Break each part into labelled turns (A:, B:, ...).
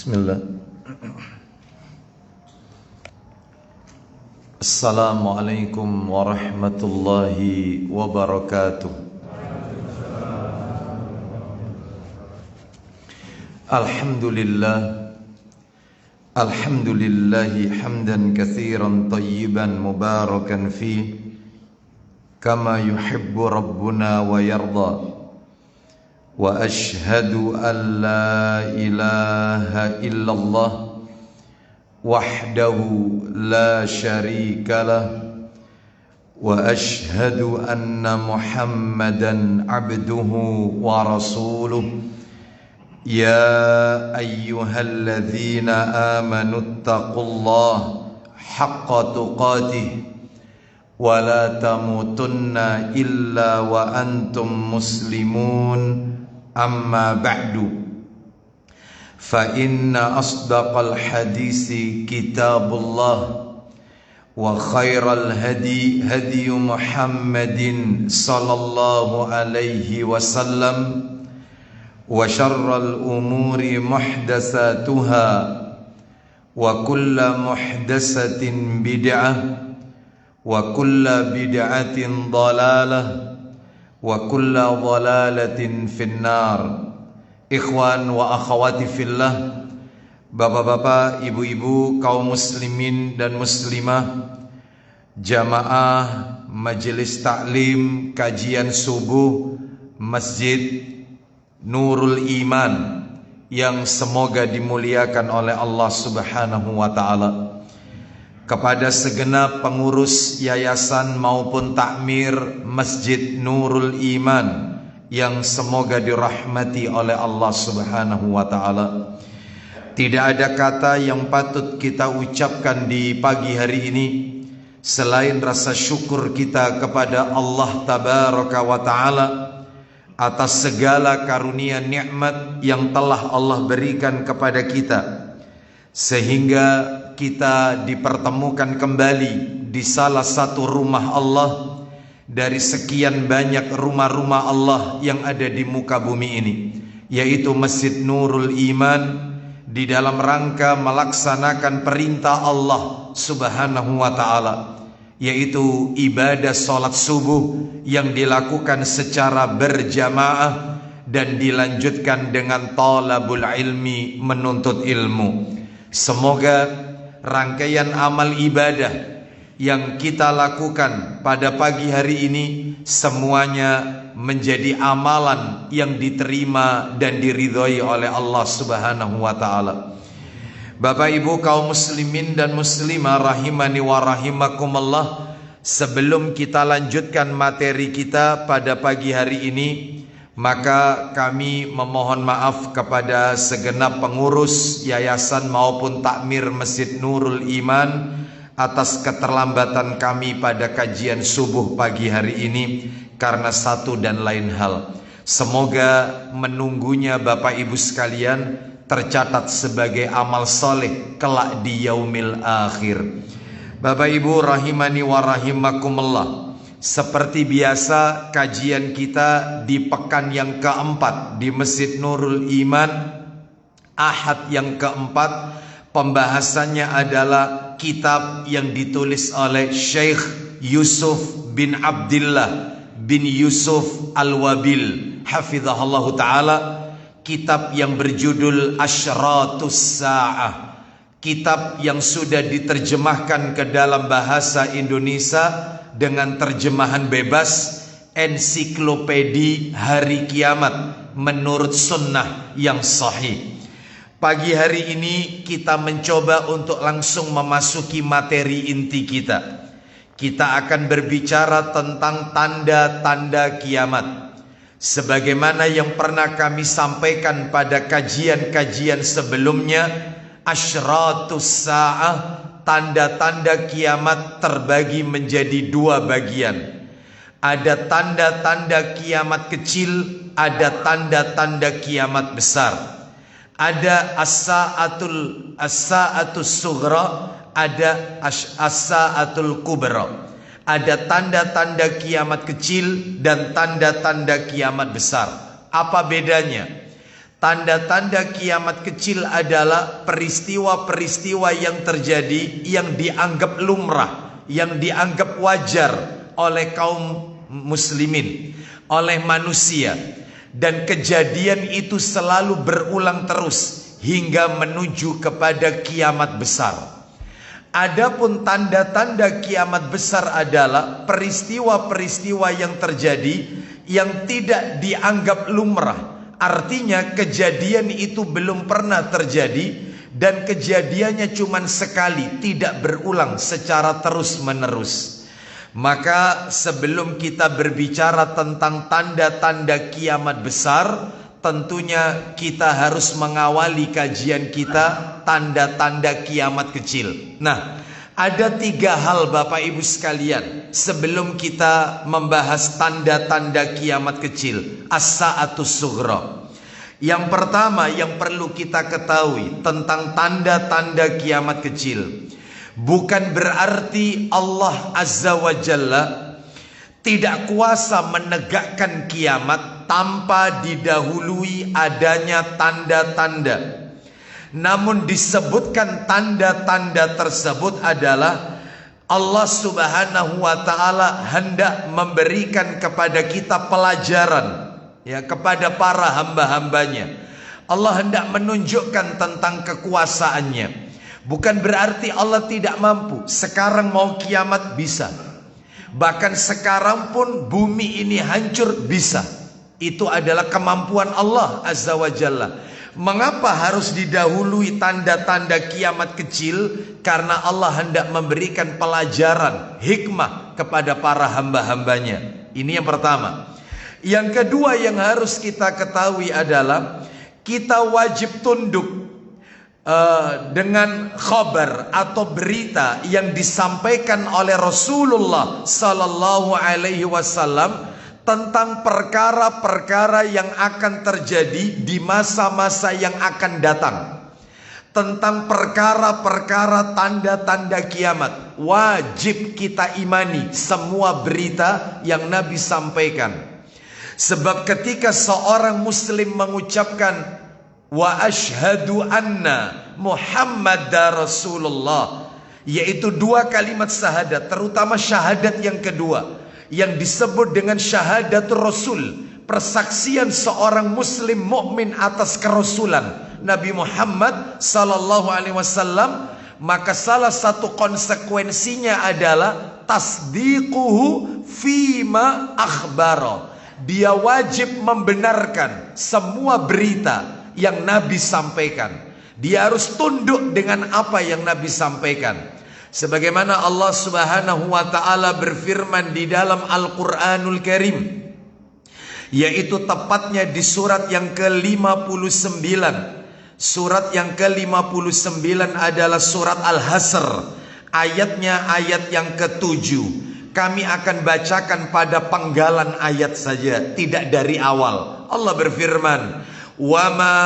A: Bismillah. Assalamualaikum warahmatullahi wabarakatuh. Alhamdulillahi hamdan katsiran tayyiban mubarakan fi kama yuhibbu rabbuna wa yarda. Wa ashhadu an la ilaha illallah wahdahu la syarika lah wa ashhadu anna Muhammadan abduhu wa rasuluh. Ya ayyuhalladzina amanu taqullaha haqqa tuqatih wa la tamutunna illa wa antum muslimun. Amma ba'du, fa inna asdaqal hadisi kitabullah wa khairal hadi hadi Muhammadin sallallahu alaihi wasallam wa syarral umuri muhdatsatuha wa kulla muhdatsatin bid'ah wa kulla bid'atin dhalalah wa kulla dhalalatin finnar. Ikhwan wa akhwati fillah, bapak-bapak, ibu-ibu, kaum muslimin dan muslimah, jamaah majelis taklim kajian subuh Masjid Nurul Iman yang semoga dimuliakan oleh Allah Subhanahu wa taala. Kepada segenap pengurus yayasan maupun takmir Masjid Nurul Iman yang semoga dirahmati oleh Allah Subhanahu wa taala. Tidak ada kata yang patut kita ucapkan di pagi hari ini selain rasa syukur kita kepada Allah Tabaraka wa taala atas segala karunia nikmat yang telah Allah berikan kepada kita, sehingga kita dipertemukan kembali di salah satu rumah Allah dari sekian banyak rumah-rumah Allah yang ada di muka bumi ini, yaitu Masjid Nurul Iman, di dalam rangka melaksanakan perintah Allah Subhanahu wa taala, yaitu ibadah salat subuh yang dilakukan secara berjamaah dan dilanjutkan dengan talabul ilmi, menuntut ilmu. Semoga rangkaian amal ibadah yang kita lakukan pada pagi hari ini semuanya menjadi amalan yang diterima dan diridhoi oleh Allah Subhanahu wa taala. Bapak Ibu kaum muslimin dan muslimah rahimani wa rahimakumullah, sebelum kita lanjutkan materi kita pada pagi hari ini, maka kami memohon maaf kepada segenap pengurus yayasan maupun takmir Masjid Nurul Iman atas keterlambatan kami pada kajian subuh pagi hari ini karena satu dan lain hal. Semoga menunggunya Bapak Ibu sekalian tercatat sebagai amal soleh kelak di yaumil akhir. Bapak Ibu rahimani wa rahimakumullah, seperti biasa kajian kita di pekan yang keempat di Masjid Nurul Iman, Ahad yang keempat, pembahasannya adalah kitab yang ditulis oleh Syekh Yusuf bin Abdillah bin Yusuf Al-Wabil hafizahullah ta'ala, kitab yang berjudul Asyratus Sa'ah, kitab yang sudah diterjemahkan ke dalam bahasa Indonesia dengan terjemahan bebas, ensiklopedi hari kiamat menurut sunnah yang sahih. Pagi hari ini kita mencoba untuk langsung memasuki materi inti kita. Kita akan berbicara tentang tanda-tanda kiamat, sebagaimana yang pernah kami sampaikan pada kajian-kajian sebelumnya. Asyratus Sa'ah, tanda-tanda kiamat terbagi menjadi dua bagian. Ada tanda-tanda kiamat kecil, ada tanda-tanda kiamat besar. Ada as-sa'atus sughra, ada as-sa'atul kubra. Ada tanda-tanda kiamat kecil dan tanda-tanda kiamat besar. Apa bedanya? Tanda-tanda kiamat kecil adalah peristiwa-peristiwa yang terjadi yang dianggap lumrah, yang dianggap wajar oleh kaum muslimin, oleh manusia, dan kejadian itu selalu berulang terus hingga menuju kepada kiamat besar. Adapun tanda-tanda kiamat besar adalah peristiwa-peristiwa yang terjadi yang tidak dianggap lumrah. Artinya kejadian itu belum pernah terjadi dan kejadiannya cuma sekali, tidak berulang secara terus-menerus. Maka sebelum kita berbicara tentang tanda-tanda kiamat besar, tentunya kita harus mengawali kajian kita tanda-tanda kiamat kecil. Nah, ada 3 hal Bapak Ibu sekalian sebelum kita membahas tanda-tanda kiamat kecil, as-sa'atus sughra. Yang pertama yang perlu kita ketahui tentang tanda-tanda kiamat kecil, bukan berarti Allah Azza wa Jalla tidak kuasa menegakkan kiamat tanpa didahului adanya tanda-tanda. Namun disebutkan tanda-tanda tersebut adalah Allah Subhanahu wa ta'ala hendak memberikan kepada kita pelajaran, ya, kepada para hamba-hambanya. Allah hendak menunjukkan tentang kekuasaannya. Bukan berarti Allah tidak mampu. Sekarang mau kiamat bisa. Bahkan sekarang pun bumi ini hancur bisa. Itu adalah kemampuan Allah Azza wa Jalla. Mengapa harus didahului tanda-tanda kiamat kecil? Karena Allah hendak memberikan pelajaran, hikmah kepada para hamba-hambanya. Ini yang pertama. Yang kedua yang harus kita ketahui adalah kita wajib tunduk dengan khabar atau berita yang disampaikan oleh Rasulullah Sallallahu Alaihi Wasallam tentang perkara-perkara yang akan terjadi di masa-masa yang akan datang. Tentang perkara-perkara tanda-tanda kiamat, wajib kita imani semua berita yang Nabi sampaikan. Sebab ketika seorang muslim mengucapkan wa asyhadu anna Muhammadar Rasulullah, yaitu 2 kalimat syahadat, terutama syahadat yang kedua yang disebut dengan syahadatul Rasul, persaksian seorang muslim mukmin atas kerasulan Nabi Muhammad sallallahu alaihi wasallam, maka salah satu konsekuensinya adalah tasdiquhu fima akhbara. Dia wajib membenarkan semua berita yang Nabi sampaikan. Dia harus tunduk dengan apa yang Nabi sampaikan. Sebagaimana Allah Subhanahu wa ta'ala berfirman di dalam Al-Quranul Karim, yaitu tepatnya di surat yang ke-59. Surat yang ke-59 adalah surat Al-Hasr. Ayatnya ayat yang ke-7. Kami akan bacakan pada penggalan ayat saja, tidak dari awal. Allah berfirman, "Wa ma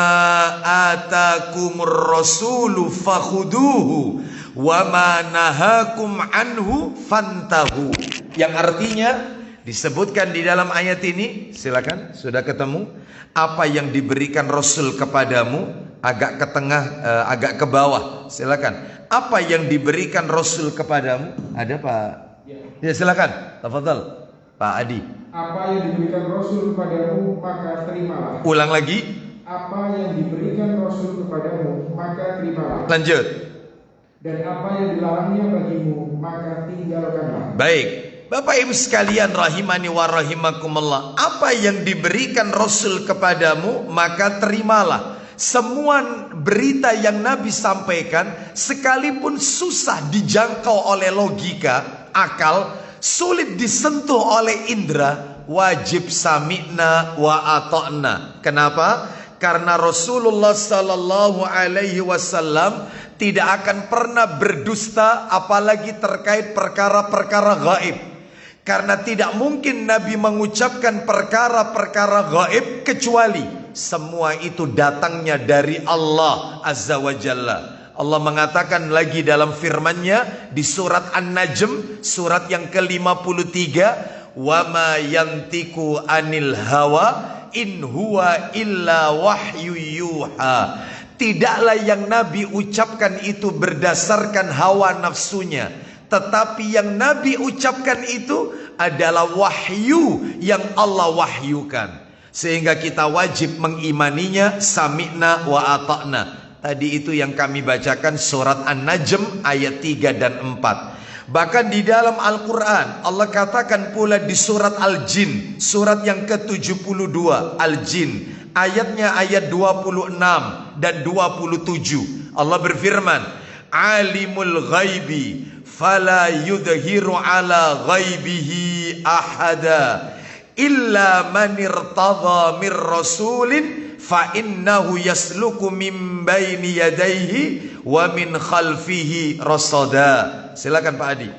A: atakumur rasulu fakhuduhu wa ma nahakum anhu fantahu." Yang artinya disebutkan di dalam ayat ini, silakan, sudah ketemu? Apa yang diberikan Rasul kepadamu, agak ke tengah, agak ke bawah, silakan. Apa yang diberikan Rasul kepadamu? Ada Pak? Ya silakan, tafadhal Pak Adi.
B: Apa yang diberikan Rasul kepadamu maka terimalah.
A: Ulang lagi.
B: Apa yang diberikan Rasul kepadamu maka terimalah.
A: Lanjut.
B: Dan apa yang dilarangnya bagimu maka tinggalkanlah.
A: Baik, Bapak Ibu sekalian rahimani wa rahimakumullah, apa yang diberikan Rasul kepadamu maka terimalah. Semua berita yang Nabi sampaikan, sekalipun susah dijangkau oleh logika, akal, sulit disentuh oleh indera, wajib sami'na wa ata'na. Kenapa? Karena Rasulullah sallallahu alaihi wasallam tidak akan pernah berdusta, apalagi terkait perkara-perkara gaib. Karena tidak mungkin Nabi mengucapkan perkara-perkara gaib kecuali semua itu datangnya dari Allah Azza wa Jalla. Allah mengatakan lagi dalam firman-Nya di surat An-Najm, surat yang ke-53, "Wa ma yantiku anil hawa in huwa illa wahyu yuha. Tidaklah yang Nabi ucapkan itu berdasarkan hawa nafsunya, tetapi yang Nabi ucapkan itu adalah wahyu yang Allah wahyukan. Sehingga kita wajib mengimaninya, sami'na wa ata'na. Tadi itu yang kami bacakan surat An-Najm ayat 3 dan 4. Bahkan di dalam Al-Quran Allah katakan pula di surat Al-Jin, surat yang ke-72 Al-Jin, ayatnya ayat 26 dan 27. Allah berfirman, alimul ghaibi fala yudhiru ala ghaibihi ahada illa man irtadha mir rasulin fa innahu yasluku min baini yadayhi wa min khalfihi rasada. Silakan Pak Adi.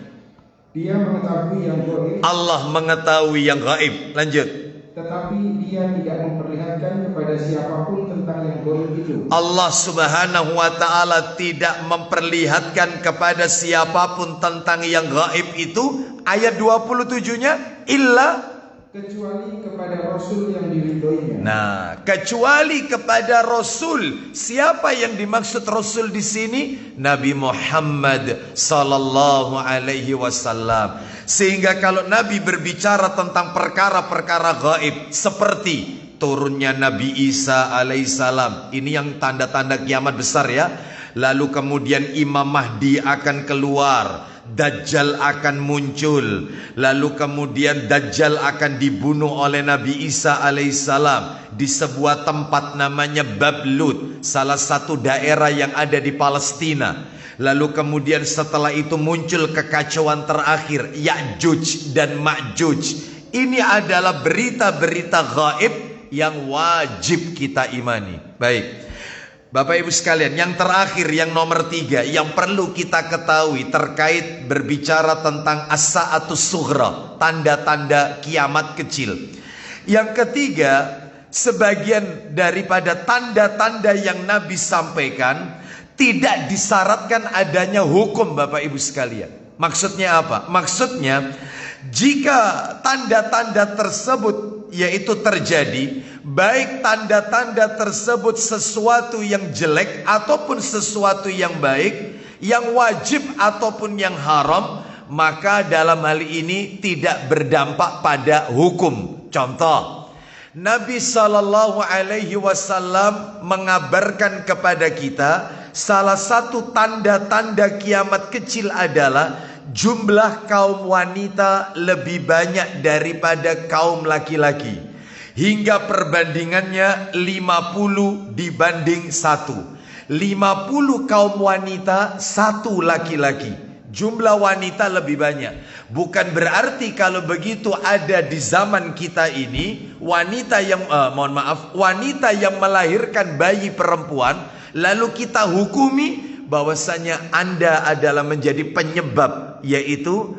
B: Dia mengetahui yang gaib.
A: Allah mengetahui yang gaib. Lanjut.
B: Tetapi dia tidak memperlihatkan kepada siapapun tentang yang gaib itu.
A: Allah Subhanahu wa ta'ala tidak memperlihatkan kepada siapapun tentang yang gaib itu. Ayat 27-nya illa,
B: kecuali kepada Rasul yang diridhoinya.
A: nah, kecuali kepada Rasul. Siapa yang dimaksud Rasul di sini? Nabi Muhammad sallallahu alaihi wasallam. Sehingga kalau Nabi berbicara tentang perkara-perkara gaib seperti turunnya Nabi Isa alaihissalam, ini yang tanda-tanda kiamat besar ya. Lalu kemudian Imam Mahdi akan keluar, Dajjal akan muncul, lalu kemudian Dajjal akan dibunuh oleh Nabi Isa alaihissalam di sebuah tempat namanya Bablut, salah satu daerah yang ada di Palestina. Lalu kemudian setelah itu muncul kekacauan terakhir, Ya'juj dan Ma'juj. Ini adalah berita-berita gaib yang wajib kita imani. Baik Bapak Ibu sekalian, yang terakhir, yang nomor 3, yang perlu kita ketahui terkait berbicara tentang as-sa'atus sughra, tanda-tanda kiamat kecil. Yang ketiga, sebagian daripada tanda-tanda yang Nabi sampaikan tidak disyaratkan adanya hukum Bapak Ibu sekalian. Maksudnya apa? Maksudnya jika tanda-tanda tersebut yaitu terjadi, baik tanda-tanda tersebut sesuatu yang jelek ataupun sesuatu yang baik, yang wajib ataupun yang haram, maka dalam hal ini tidak berdampak pada hukum. Contoh, Nabi Shallallahu Alaihi Wasallam mengabarkan kepada kita salah satu tanda-tanda kiamat kecil adalah jumlah kaum wanita lebih banyak daripada kaum laki-laki, hingga perbandingannya 50 dibanding 1. 50 kaum wanita, 1 laki-laki. Jumlah wanita lebih banyak. Bukan berarti kalau begitu ada di zaman kita ini wanita yang wanita yang melahirkan bayi perempuan, lalu kita hukumi bahwasanya Anda adalah menjadi penyebab, yaitu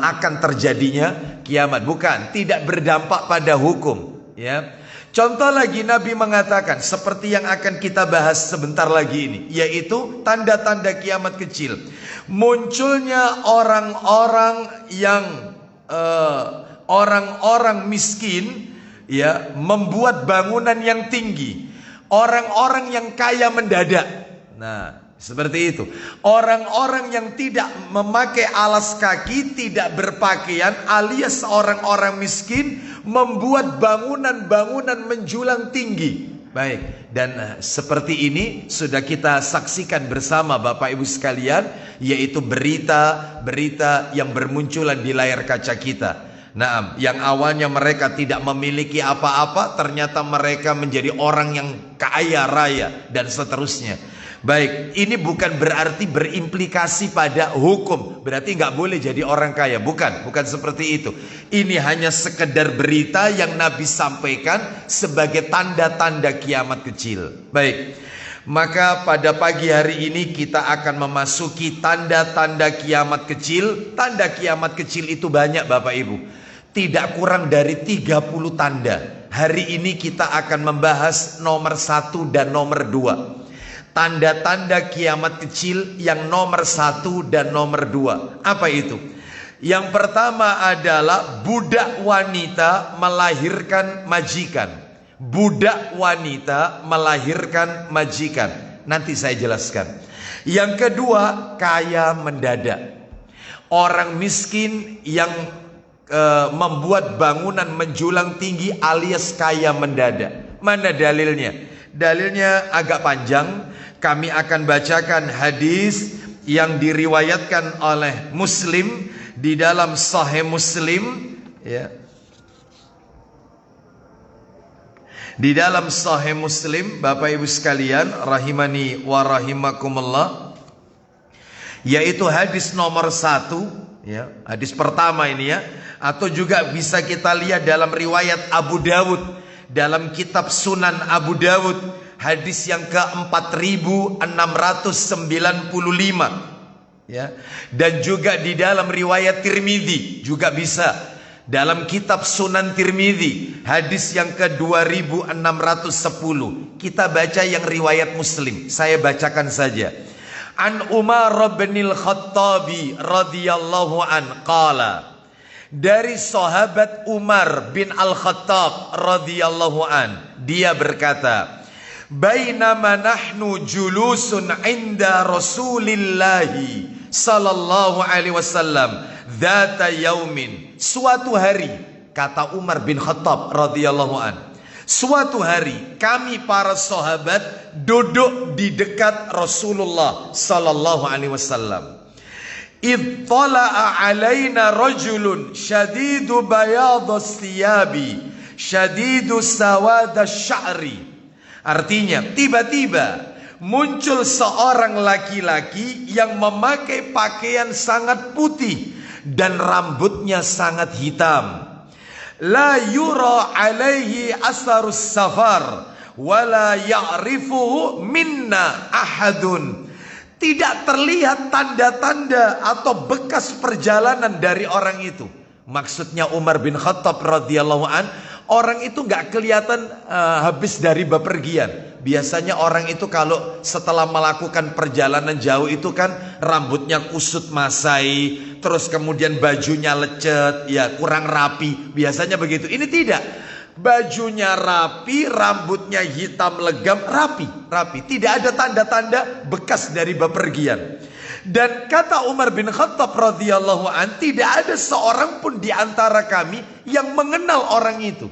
A: akan terjadinya kiamat. Bukan, tidak berdampak pada hukum ya. Contoh lagi, Nabi mengatakan seperti yang akan kita bahas sebentar lagi ini, yaitu tanda-tanda kiamat kecil. Munculnya orang-orang yang orang-orang miskin ya, membuat bangunan yang tinggi. Orang-orang yang kaya mendadak. Nah, seperti itu. Orang-orang yang tidak memakai alas kaki, tidak berpakaian, alias orang-orang miskin, membuat bangunan-bangunan menjulang tinggi. Baik, dan seperti ini sudah kita saksikan bersama Bapak Ibu sekalian, yaitu berita-berita yang bermunculan di layar kaca kita. Nah, yang awalnya mereka tidak memiliki apa-apa, ternyata mereka menjadi orang yang kaya raya dan seterusnya. Baik, ini bukan berarti berimplikasi pada hukum, berarti nggak boleh jadi orang kaya. Bukan seperti itu. Ini hanya sekedar berita yang Nabi sampaikan sebagai tanda-tanda kiamat kecil. Baik, maka pada pagi hari ini kita akan memasuki tanda-tanda kiamat kecil. Tanda kiamat kecil itu banyak Bapak Ibu, tidak kurang dari 30 tanda. Hari ini kita akan membahas nomor 1 dan nomor 2. Tanda-tanda kiamat kecil yang nomor 1 dan nomor 2. Apa itu? Yang pertama adalah budak wanita melahirkan majikan. budak wanita melahirkan majikan. Nanti saya jelaskan. Yang kedua, kaya mendadak. Orang miskin yang membuat bangunan menjulang tinggi alias kaya mendadak. Mana dalilnya? Dalilnya agak panjang. Kami akan bacakan hadis yang diriwayatkan oleh Muslim di dalam Sahih Muslim, ya. Di dalam Sahih Muslim, Bapak Ibu sekalian, rahimani wa rahimakumullah, yaitu hadis nomor 1, ya, hadis pertama ini, ya. Atau juga bisa kita lihat dalam riwayat Abu Dawud, dalam kitab Sunan Abu Dawud, hadis yang ke-4695, ya. Dan juga di dalam riwayat Tirmidzi juga bisa, dalam kitab Sunan Tirmidzi hadis yang ke-2610. Kita baca yang riwayat Muslim, saya bacakan saja. An Umar bin Al-Khattabi radhiyallahu an qala, dari sahabat Umar bin Al-Khattab radhiyallahu an, dia berkata, bainama nahnu julusun inda Rasulillahi sallallahu alaihi wasallam dzata yaumin. Suatu hari, kata Umar bin Khattab radhiyallahu an, suatu hari kami para sahabat duduk di dekat Rasulullah sallallahu alaihi wasallam. Ittala'a alaina rajulun syadidu bayadus thiyabi syadidu sawadas sya'ri. Artinya, tiba-tiba muncul seorang laki-laki yang memakai pakaian sangat putih dan rambutnya sangat hitam. La yura alaihi asarus safar wala ya'rifuhu minna ahadun. Tidak terlihat tanda-tanda atau bekas perjalanan dari orang itu. Maksudnya Umar bin Khattab radhiyallahu an, orang itu nggak kelihatan habis dari bepergian. Biasanya orang itu kalau setelah melakukan perjalanan jauh itu kan rambutnya kusut masai, terus kemudian bajunya lecet, ya kurang rapi. Biasanya begitu. Ini tidak. Bajunya rapi, rambutnya hitam legam, rapi. Tidak ada tanda-tanda bekas dari bepergian. Dan kata Umar bin Khattab radhiyallahu an, tidak ada seorang pun di antara kami yang mengenal orang itu.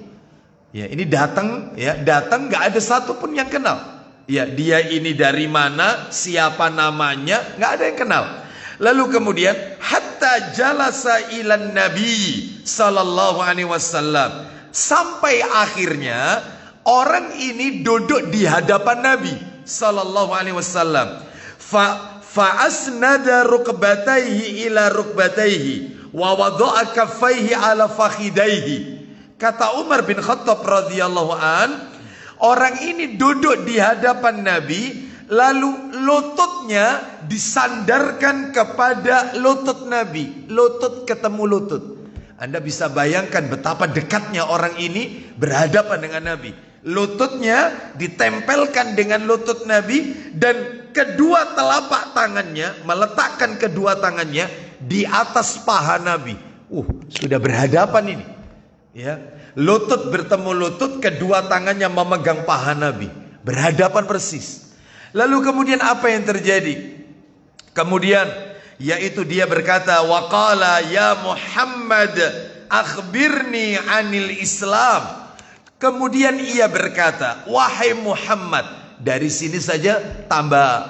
A: Ya, ini datang, ya, datang nggak ada satupun yang kenal. Ya, dia ini dari mana, siapa namanya, nggak ada yang kenal. Lalu kemudian hatta jalasa ilan nabi sallallahu alaihi wasallam, sampai akhirnya orang ini duduk di hadapan Nabi sallallahu alaihi wasallam. Fa asnada rukbatayhi ila rukbatayhi wa wada'a kaffayhi ala fakhidayhi. Kata Umar bin Khattab radhiyallahu an, orang ini duduk di hadapan Nabi, lalu lututnya disandarkan kepada lutut Nabi. Lutut ketemu lutut. Anda bisa bayangkan betapa dekatnya orang ini berhadapan dengan Nabi. Lututnya ditempelkan dengan lutut Nabi, dan kedua telapak tangannya, meletakkan kedua tangannya di atas paha Nabi. Sudah berhadapan ini. Ya, lutut bertemu lutut, kedua tangannya memegang paha Nabi. Berhadapan persis. Lalu kemudian apa yang terjadi? Kemudian yaitu dia berkata, waqala ya Muhammad akhbirni anil Islam. Kemudian ia berkata, wahai Muhammad. Dari sini saja tambah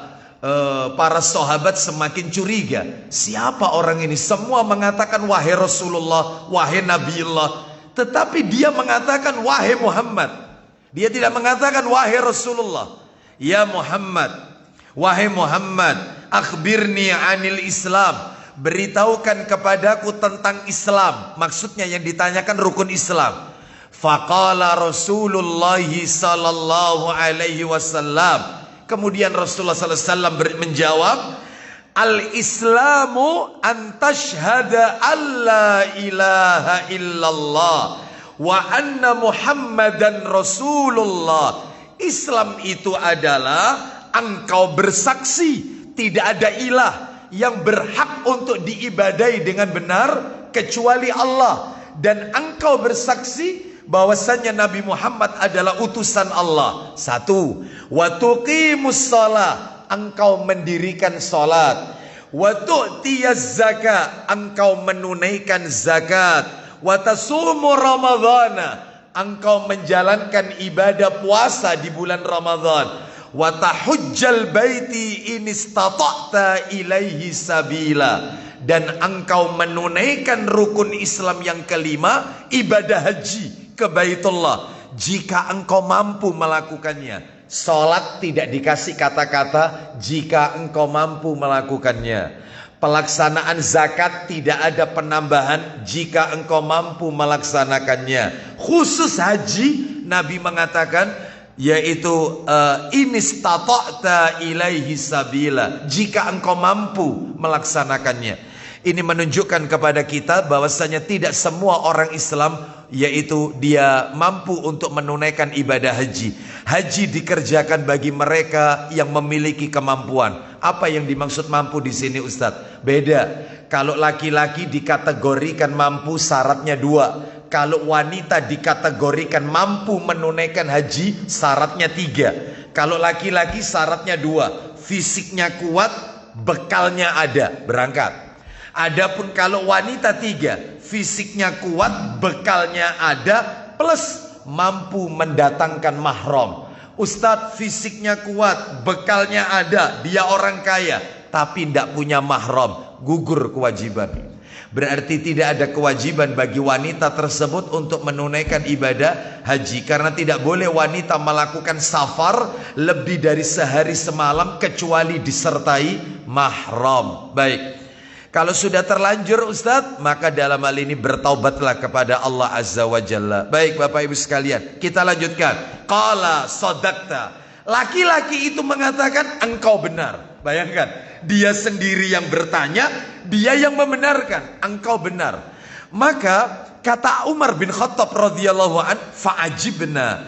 A: para sahabat semakin curiga. Siapa orang ini? Semua mengatakan wahai Rasulullah, wahai Nabiullah, tetapi dia mengatakan wahai Muhammad. Dia tidak mengatakan wahai Rasulullah. Ya Muhammad, wahai Muhammad, akhbirni anil Islam, beritahukan kepadaku tentang Islam. Maksudnya yang ditanyakan rukun Islam. Faqala Rasulullah sallallahu alaihi wasallam. Kemudian Rasulullah sallallahu alaihi wasallam menjawab, al-Islamu an tashhada alla ilaha illallah wa anna Muhammadan Rasulullah. Islam itu adalah engkau bersaksi tidak ada ilah yang berhak untuk diibadai dengan benar kecuali Allah, dan engkau bersaksi bahwasannya Nabi Muhammad adalah utusan Allah. Satu, wa tuqimus shalah, engkau mendirikan salat. Wa tu'tiyaz zakat, engkau menunaikan zakat. Wa tasumu ramadhana, engkau menjalankan ibadah puasa di bulan Ramadan. Wa tahujjal baiti in istata'ta ilaihi sabila, dan engkau menunaikan rukun Islam yang kelima, ibadah haji ke Baitullah, jika engkau mampu melakukannya. Salat tidak dikasih kata-kata, jika engkau mampu melakukannya. Pelaksanaan zakat tidak ada penambahan, jika engkau mampu melaksanakannya. Khusus haji, Nabi mengatakan, yaitu inistata'ta ilaihi sabila, jika engkau mampu melaksanakannya. Ini menunjukkan kepada kita bahwasanya tidak semua orang Islam yaitu dia mampu untuk menunaikan ibadah haji. Haji dikerjakan bagi mereka yang memiliki kemampuan. Apa yang dimaksud mampu di sini, Ustadz? Beda. Kalau laki-laki dikategorikan mampu, syaratnya dua. Kalau wanita dikategorikan mampu menunaikan haji, syaratnya tiga. Kalau laki-laki syaratnya dua, fisiknya kuat, bekalnya ada, berangkat. Adapun kalau wanita tiga, fisiknya kuat, bekalnya ada, plus mampu mendatangkan mahram. Ustadz, fisiknya kuat, bekalnya ada, dia orang kaya, tapi tidak punya mahram, gugur kewajiban. Berarti tidak ada kewajiban bagi wanita tersebut untuk menunaikan ibadah haji, karena tidak boleh wanita melakukan safar lebih dari sehari semalam kecuali disertai mahram. Baik, kalau sudah terlanjur Ustadz, maka dalam hal ini bertaubatlah kepada Allah Azza wa Jalla. Baik Bapak Ibu sekalian, kita lanjutkan. Qala sadaqta, laki-laki itu mengatakan engkau benar. Bayangkan, dia sendiri yang bertanya, dia yang membenarkan, engkau benar. Maka kata Umar bin Khattab radhiyallahu an, fa'ajibna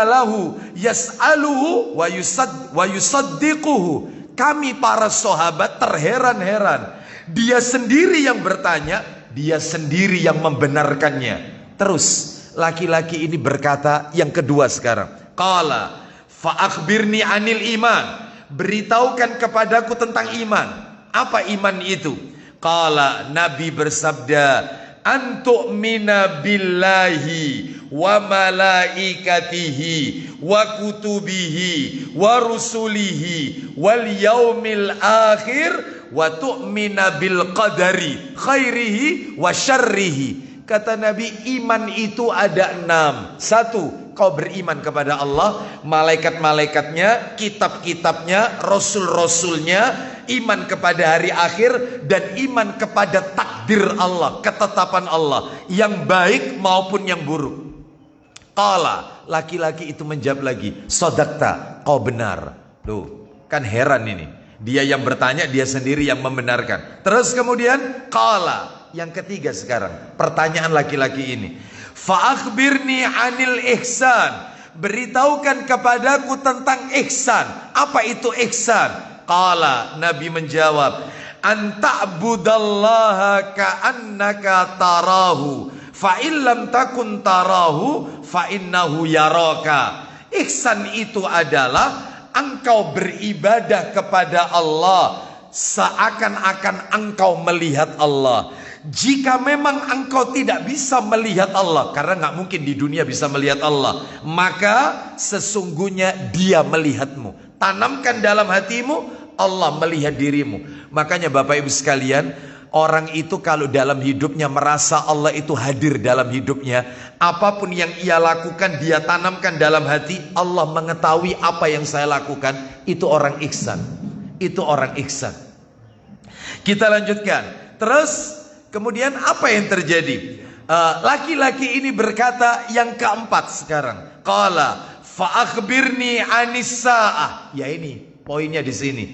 A: lahu yas'aluhu wa yusaddiquhu. Kami para sahabat terheran-heran, dia sendiri yang bertanya, dia sendiri yang membenarkannya. Terus laki-laki ini berkata yang kedua sekarang, qala fa'akhbirni anil iman, beritahukan kepadaku tentang iman. Apa iman itu? Qala, Nabi bersabda, antu'mina billahi wa malaikatihi wa kutubihi wa rusulihi wal yaumil akhir wa tu'mina bil qadari khairihi wa syarrihi. Kata Nabi, iman itu ada 6. Satu, kau beriman kepada Allah, malaikat-malaikatnya, kitab-kitabnya, rasul-rasulnya, iman kepada hari akhir, dan iman kepada takdir Allah, ketetapan Allah, yang baik maupun yang buruk. Qala, laki-laki itu menjawab lagi, sadaqta, kau benar. Loh, kan heran ini. Dia yang bertanya, dia sendiri yang membenarkan. Terus kemudian qala, yang ketiga sekarang, pertanyaan laki-laki ini, fa'akhbirni anil ihsan, beritahukan kepadaku tentang ihsan. Apa itu ihsan? Qala, Nabi menjawab, anta'budallaha ka'annaka tarahu fa illam takun tarahu fa innahu yaraka. Ihsan itu adalah engkau beribadah kepada Allah seakan-akan engkau melihat Allah. Jika memang engkau tidak bisa melihat Allah, karena nggak mungkin di dunia bisa melihat Allah, maka sesungguhnya Dia melihatmu. Tanamkan dalam hatimu, Allah melihat dirimu. Makanya Bapak Ibu sekalian, orang itu kalau dalam hidupnya merasa Allah itu hadir dalam hidupnya, apapun yang ia lakukan, dia tanamkan dalam hati, Allah mengetahui apa yang saya lakukan. Itu orang ihsan. Itu orang ihsan. Kita lanjutkan. Terus kemudian apa yang terjadi? Laki-laki ini berkata yang keempat sekarang. Qala fa'akhbirni anis sa'ah. Ya ini poinnya di sini.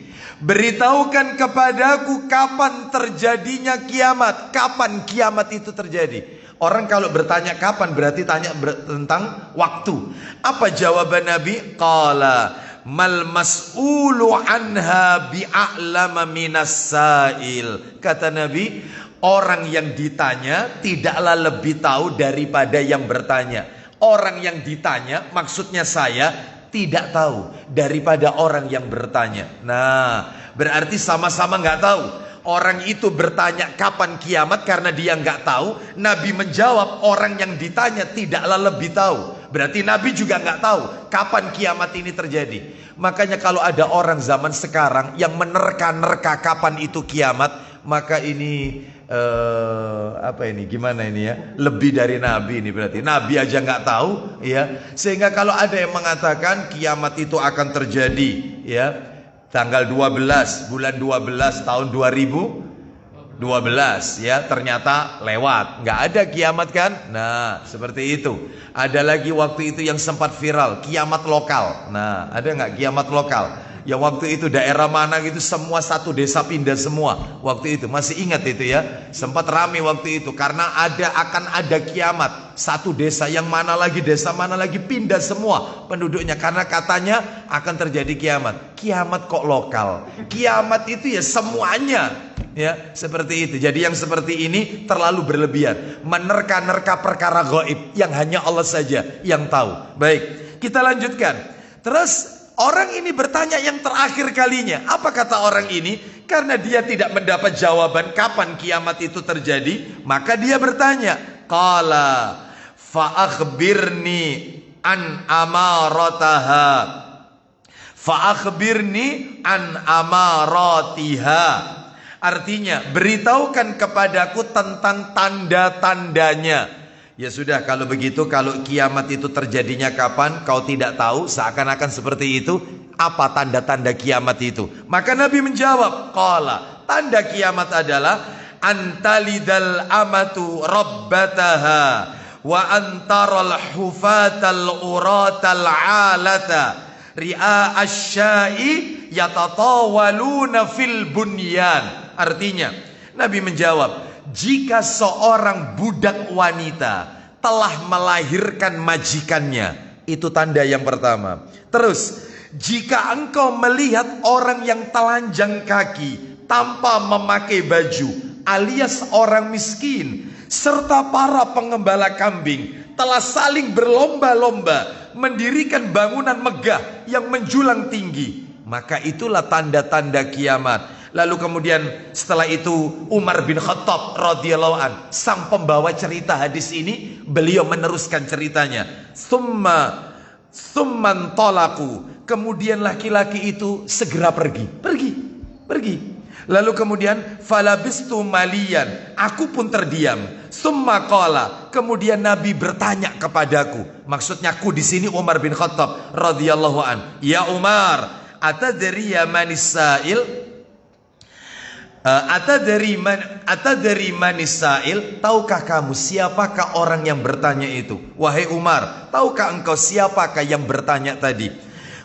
A: Beritahukan kepadaku kapan terjadinya kiamat. Kapan kiamat itu terjadi? Orang kalau bertanya kapan berarti tanya tentang waktu. Apa jawaban Nabi? Qala mal mas'ulu anha bi'a'lama minas sa'il. Kata Nabi, Orang yang ditanya tidaklah lebih tahu daripada yang bertanya. Orang yang ditanya, maksudnya saya, tidak tahu daripada orang yang bertanya. Nah, berarti sama-sama nggak tahu. Orang itu bertanya kapan kiamat karena dia nggak tahu. Nabi menjawab orang yang ditanya tidaklah lebih tahu. Berarti Nabi juga nggak tahu kapan kiamat ini terjadi. Makanya kalau ada orang zaman sekarang yang menerka-nerka kapan itu kiamat, maka ini gimana ini ya, lebih dari Nabi ini. Berarti Nabi aja nggak tahu ya. Sehingga kalau ada yang mengatakan kiamat itu akan terjadi ya tanggal 12 bulan 12 tahun 2012 ya, ternyata lewat, nggak ada kiamat kan. Nah seperti itu. Ada lagi waktu itu yang sempat viral, kiamat lokal. Nah ada nggak kiamat lokal? Ya waktu itu daerah mana gitu semua satu desa pindah semua. Waktu itu masih ingat itu ya, sempat rame waktu itu karena akan ada kiamat. Satu desa yang mana lagi, desa mana lagi pindah semua penduduknya karena katanya akan terjadi kiamat. Kiamat kok lokal? Kiamat itu ya semuanya ya, seperti itu. Jadi yang seperti ini terlalu berlebihan, menerka-nerka perkara gaib yang hanya Allah saja yang tahu. Baik, kita lanjutkan. Terus orang ini bertanya yang terakhir kalinya. Apa kata orang ini? Karena dia tidak mendapat jawaban kapan kiamat itu terjadi, maka dia bertanya, qala fa akhbirni an amarataha, fa akhbirni an amaratiha. Artinya, beritahukan kepadaku tentang tanda-tandanya. Ya sudah, kalau begitu, kalau kiamat itu terjadinya kapan kau tidak tahu, seakan-akan seperti itu. Apa tanda-tanda kiamat itu? Maka Nabi menjawab, qala, tanda kiamat adalah antalidal amatu rabbataha wa antaral hufatal uratal alata ri'a asyai yatatawaluna fil bunyan. Artinya Nabi menjawab, jika seorang budak wanita telah melahirkan majikannya, itu tanda yang pertama. Terus, jika engkau melihat orang yang telanjang kaki tanpa memakai baju, alias orang miskin, serta para pengembala kambing telah saling berlomba-lomba mendirikan bangunan megah yang menjulang tinggi, maka itulah tanda-tanda kiamat. Lalu kemudian setelah itu Umar bin Khattab radhiyallahu an, sang pembawa cerita hadis ini, beliau meneruskan ceritanya. Summan tolaku, kemudian laki-laki itu segera pergi. Lalu kemudian falabistu malian, aku pun terdiam. Summa qala, kemudian Nabi bertanya kepadaku. Maksudnya aku di sini Umar bin Khattab radhiyallahu an. Ya Umar, atadri ya manis sa'il? Atadri manis sa'il? Tahukah kamu siapakah orang yang bertanya itu? Wahai Umar, tahukah engkau siapakah yang bertanya tadi?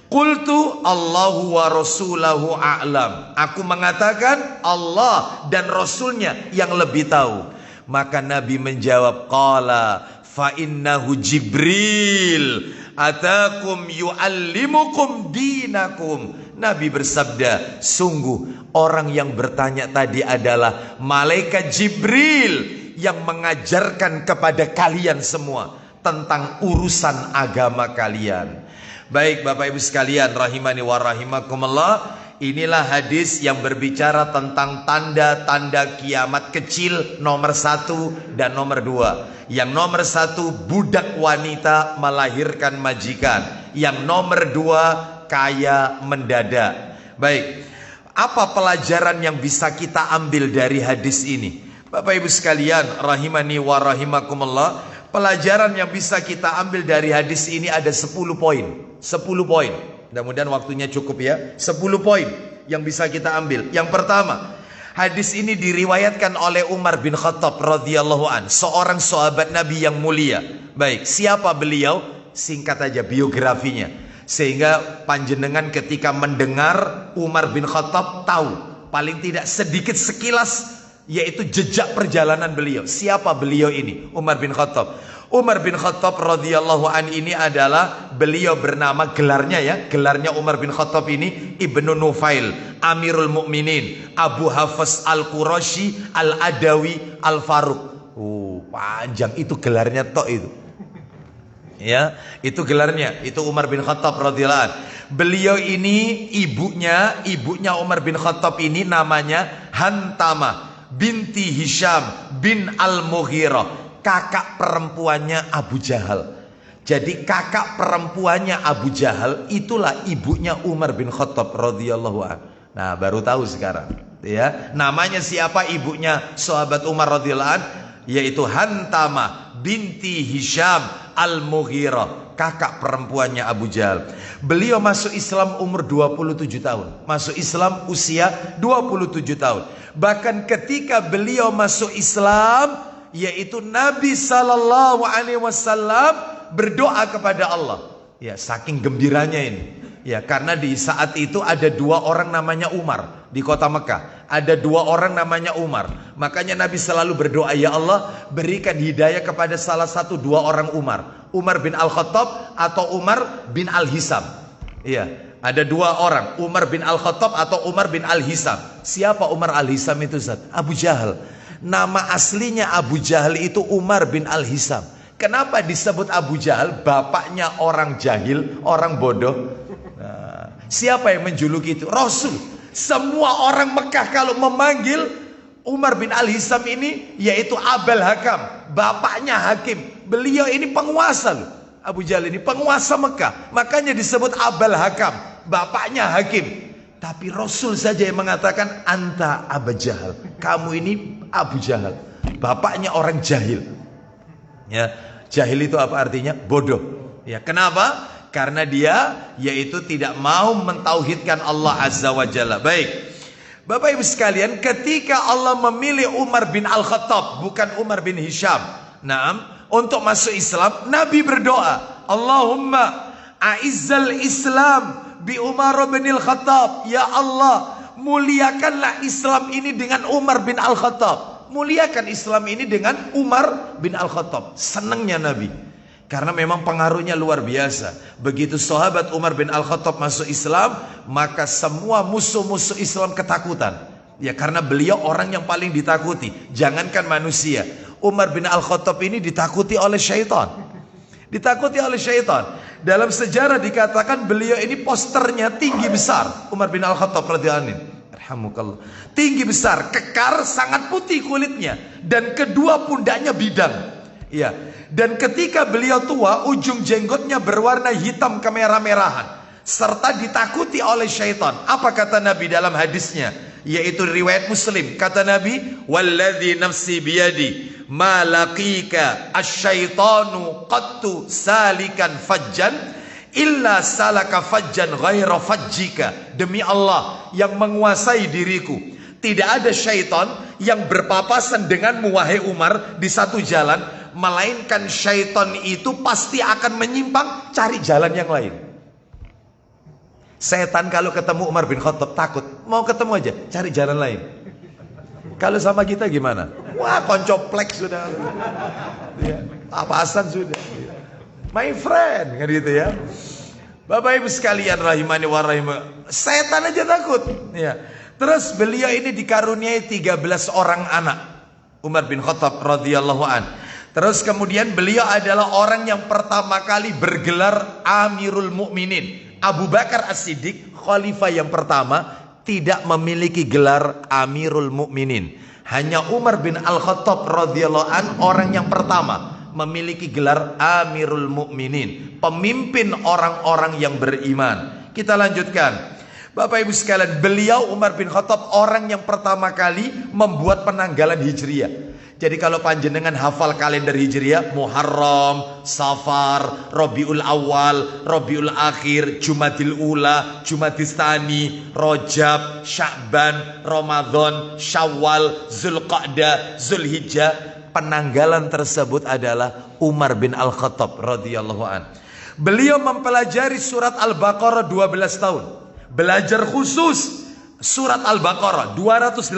A: Qultu Allahu wa rasulahu a'lam. Aku mengatakan Allah dan Rasulnya yang lebih tahu. Maka Nabi menjawab, qala fa innahu Jibril atakum yu'allimukum dinakum. Nabi bersabda, sungguh orang yang bertanya tadi adalah malaikat Jibril yang mengajarkan kepada kalian semua tentang urusan agama kalian. Baik Bapak Ibu sekalian, rahimani wa rahimakumullah, inilah hadis yang berbicara tentang tanda-tanda kiamat kecil nomor 1 dan nomor 2. Yang nomor 1, budak wanita melahirkan majikan. Yang nomor 2, kaya mendadak. Baik, apa pelajaran yang bisa kita ambil dari hadis ini? Bapak Ibu sekalian, rahimani wa rahimakumullah, pelajaran yang bisa kita ambil dari hadis ini ada 10 poin. 10 poin. Mudah-mudahan waktunya cukup ya. 10 poin yang bisa kita ambil. Yang pertama, hadis ini diriwayatkan oleh Umar bin Khattab radhiyallahu an, seorang sahabat Nabi yang mulia. Baik, siapa beliau? Singkat aja biografinya, sehingga panjenengan ketika mendengar Umar bin Khattab tahu paling tidak sedikit sekilas yaitu jejak perjalanan beliau. Siapa beliau ini? Umar bin Khattab. Umar bin Khattab radhiyallahu an ini adalah beliau bernama, gelarnya Umar bin Khattab ini Ibnu Nufail, Amirul Mukminin, Abu Hafs Al-Qurashi Al-Adawi Al-Faruq. Panjang itu gelarnya tok itu. Ya, itu gelarnya, itu Umar bin Khattab radhiyallahu an. Beliau ini ibunya Umar bin Khattab ini namanya Hantamah binti Hisham bin Al-Mughirah, kakak perempuannya Abu Jahal. Jadi kakak perempuannya Abu Jahal itulah ibunya Umar bin Khattab radhiyallahu an. Nah, baru tahu sekarang, ya. Namanya siapa ibunya sahabat Umar radhiyallahu an? Yaitu Hantamah binti Hisham Al-Mughirah, kakak perempuannya Abu Jahal. Beliau masuk Islam umur 27 tahun. Masuk Islam usia 27 tahun. Bahkan ketika beliau masuk Islam, yaitu Nabi Sallallahu Alaihi Wasallam berdoa kepada Allah. Ya, saking gembiranya ini. Ya, karena di saat itu ada 2 orang namanya Umar di kota Mekah. Ada 2 orang namanya Umar. Makanya Nabi selalu berdoa, ya Allah, berikan hidayah kepada salah satu 2 orang Umar. Umar bin Al-Khattab atau Umar bin Al-Hisam. Iya, ada 2 orang, Umar bin Al-Khattab atau Umar bin Al-Hisam. Siapa Umar Al-Hisam itu, Ustaz? Abu Jahal. Nama aslinya Abu Jahal itu Umar bin Al-Hisam. Kenapa disebut Abu Jahal? Bapaknya orang jahil, orang bodoh. Nah, siapa yang menjuluki itu? Rasul. Semua orang Mekah kalau memanggil Umar bin Al-Hisam ini, yaitu Abul Hakam, bapaknya hakim. Beliau ini penguasa loh. Abu Jahal ini penguasa Mekah. Makanya disebut Abul Hakam, bapaknya hakim. Tapi Rasul saja yang mengatakan anta Abu Jahal. Kamu ini Abu Jahal, bapaknya orang jahil. Ya, jahil itu apa artinya? Bodoh. Ya, kenapa? Karena dia yaitu tidak mau mentauhidkan Allah Azza wa Jalla. Baik, Bapak Ibu sekalian, ketika Allah memilih Umar bin Al-Khattab, bukan Umar bin Hisham, untuk masuk Islam, Nabi berdoa, Allahumma a'izzal Islam bi Umar bin Al-Khattab. Ya Allah, muliakanlah Islam ini dengan Umar bin Al-Khattab. Muliakan Islam ini dengan Umar bin Al-Khattab. Senangnya Nabi, karena memang pengaruhnya luar biasa. Begitu sahabat Umar bin Al-Khattab masuk Islam, maka semua musuh-musuh Islam ketakutan. Ya, karena beliau orang yang paling ditakuti. Jangankan manusia, Umar bin Al-Khattab ini ditakuti oleh syaitan. Ditakuti oleh syaitan. Dalam sejarah dikatakan beliau ini posternya tinggi besar. Umar bin Al-Khattab radhiyallahu anhu, rahmukallah, tinggi besar, kekar, sangat putih kulitnya, dan kedua pundaknya bidang. Ya, dan ketika beliau tua, ujung jenggotnya berwarna hitam kemerah-merahan, serta ditakuti oleh syaitan. Apa kata Nabi dalam hadisnya, yaitu riwayat Muslim? Kata Nabi, walladzi nafsi biyadi ma laqika asyaitanu qattu salikan fajjan illa salaka fajjan ghaira fajjika. Demi Allah yang menguasai diriku, tidak ada syaitan yang berpapasan denganmu wahai Umar di satu jalan, melainkan syaitan itu pasti akan menyimpang cari jalan yang lain. Setan kalau ketemu Umar bin Khattab takut, mau ketemu aja cari jalan lain. Kalau sama kita gimana? Wah, koncoplek sudah, ya, papasan sudah, my friend, kan gitu ya. Bapak Ibu sekalian rahimani wa rahimah, setan aja takut. Ya. Terus beliau ini dikaruniai 13 orang anak, Umar bin Khattab radhiyallahu an. Terus kemudian beliau adalah orang yang pertama kali bergelar Amirul Mukminin. Abu Bakar As-Siddiq, khalifah yang pertama, tidak memiliki gelar Amirul Mukminin. Hanya Umar bin Al-Khattab radhiyallahu an orang yang pertama memiliki gelar Amirul Mukminin, pemimpin orang-orang yang beriman. Kita lanjutkan. Bapak Ibu sekalian, beliau Umar bin Khattab orang yang pertama kali membuat penanggalan Hijriah. Jadi kalau panjenengan hafal kalender Hijriah, Muharram, Safar, Rabiul Awal, Rabiul Akhir, Jumadil Ula, Jumadil Tsani, Rajab, Sya'ban, Ramadan, Syawal, Zulqa'dah, Zulhijjah, penanggalan tersebut adalah Umar bin Al-Khattab radhiyallahu an. Beliau mempelajari surat Al-Baqarah 12 tahun. Belajar khusus surat Al-Baqarah 286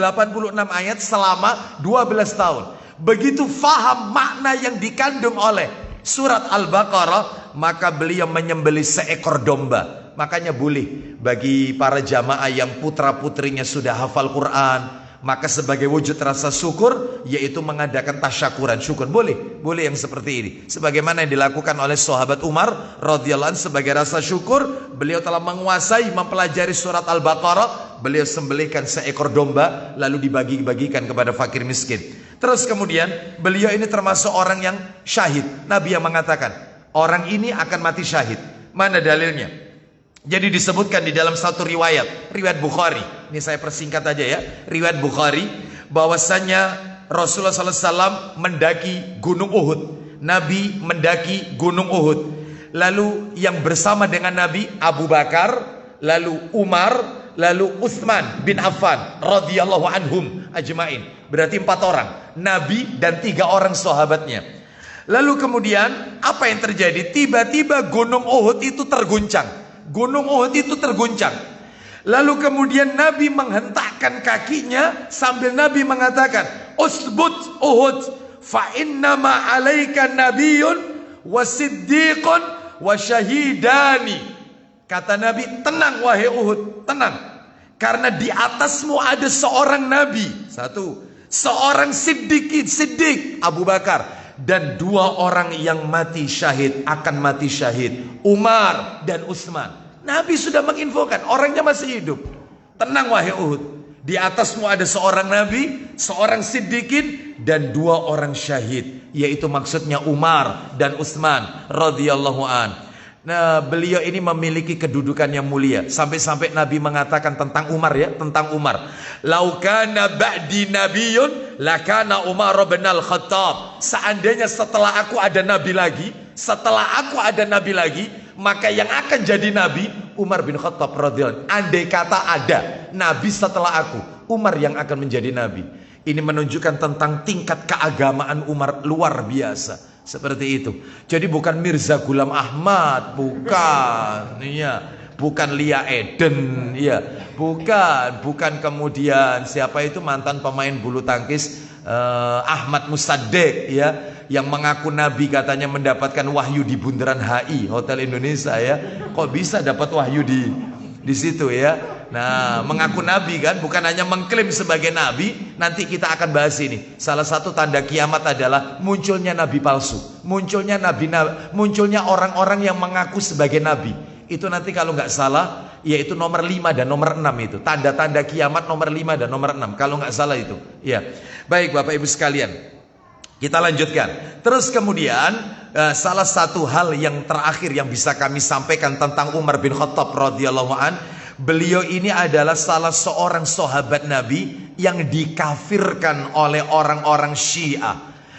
A: ayat selama 12 tahun. Begitu faham makna yang dikandung oleh surat Al-Baqarah, maka beliau menyembelih seekor domba. Makanya boleh bagi para jamaah yang putra-putrinya sudah hafal Quran, maka sebagai wujud rasa syukur yaitu mengadakan tasyakuran, syukur. Boleh yang seperti ini. Sebagaimana yang dilakukan oleh sahabat Umar radhiyallahu anhu, sebagai rasa syukur beliau telah menguasai mempelajari surat Al-Baqarah, beliau sembelihkan seekor domba lalu dibagi-bagikan kepada fakir miskin. Terus kemudian beliau ini termasuk orang yang syahid. Nabi yang mengatakan orang ini akan mati syahid. Mana dalilnya? Jadi disebutkan di dalam satu riwayat Bukhari. Ini saya persingkat aja ya. Riwayat Bukhari bahwasanya Rasulullah SAW mendaki Gunung Uhud. Nabi mendaki Gunung Uhud. Lalu yang bersama dengan Nabi Abu Bakar, lalu Umar, lalu Utsman bin Affan radhiyallahu anhum ajmain. Berarti 4 orang, Nabi dan 3 orang sahabatnya. Lalu kemudian apa yang terjadi? Tiba-tiba Gunung Uhud itu terguncang. Gunung Uhud itu terguncang. Lalu kemudian Nabi menghentakkan kakinya sambil Nabi mengatakan, "Usbut Uhud, fa innama 'alaika nabiyyun wa siddiqun wa syahidani." Kata Nabi, tenang wahai Uhud, tenang. Karena di atasmu ada seorang nabi, seorang siddiq Abu Bakar, dan 2 orang yang mati syahid, akan mati syahid, Umar dan Utsman. Nabi sudah menginfokan, orangnya masih hidup. Tenang wahai Uhud, di atasmu ada seorang nabi, seorang siddiqin, dan 2 orang syahid, yaitu maksudnya Umar dan Utsman radhiyallahu an. Nah, beliau ini memiliki kedudukan yang mulia. Sampai-sampai Nabi mengatakan tentang Umar ya, tentang Umar. "Lau kana ba'di nabiyyun lakana Umar bin Al-Khattab." Seandainya setelah aku ada nabi lagi, maka yang akan jadi nabi Umar bin Khattab radhiyallahu anhu. Andai kata ada nabi setelah aku, Umar yang akan menjadi nabi. Ini menunjukkan tentang tingkat keagamaan Umar luar biasa. Seperti itu. Jadi bukan Mirza Ghulam Ahmad, bukan, ya, bukan Lia Eden, ya, bukan kemudian siapa itu mantan pemain bulu tangkis Ahmad Musaddiq, ya, yang mengaku nabi, katanya mendapatkan wahyu di bundaran HI Hotel Indonesia, ya. Kok bisa dapat wahyu di situ, ya? Nah, mengaku nabi kan, bukan hanya mengklaim sebagai nabi. Nanti kita akan bahas ini. Salah satu tanda kiamat adalah munculnya nabi palsu, munculnya orang-orang yang mengaku sebagai nabi. Itu nanti kalau nggak salah, yaitu nomor 5 dan nomor 6 itu. Tanda-tanda kiamat nomor 5 dan nomor 6 kalau nggak salah itu. Ya. Baik Bapak Ibu sekalian, kita lanjutkan. Terus kemudian salah satu hal yang terakhir yang bisa kami sampaikan tentang Umar bin Khattab radhiyallahu an, beliau ini adalah salah seorang sahabat Nabi yang dikafirkan oleh orang-orang Syiah.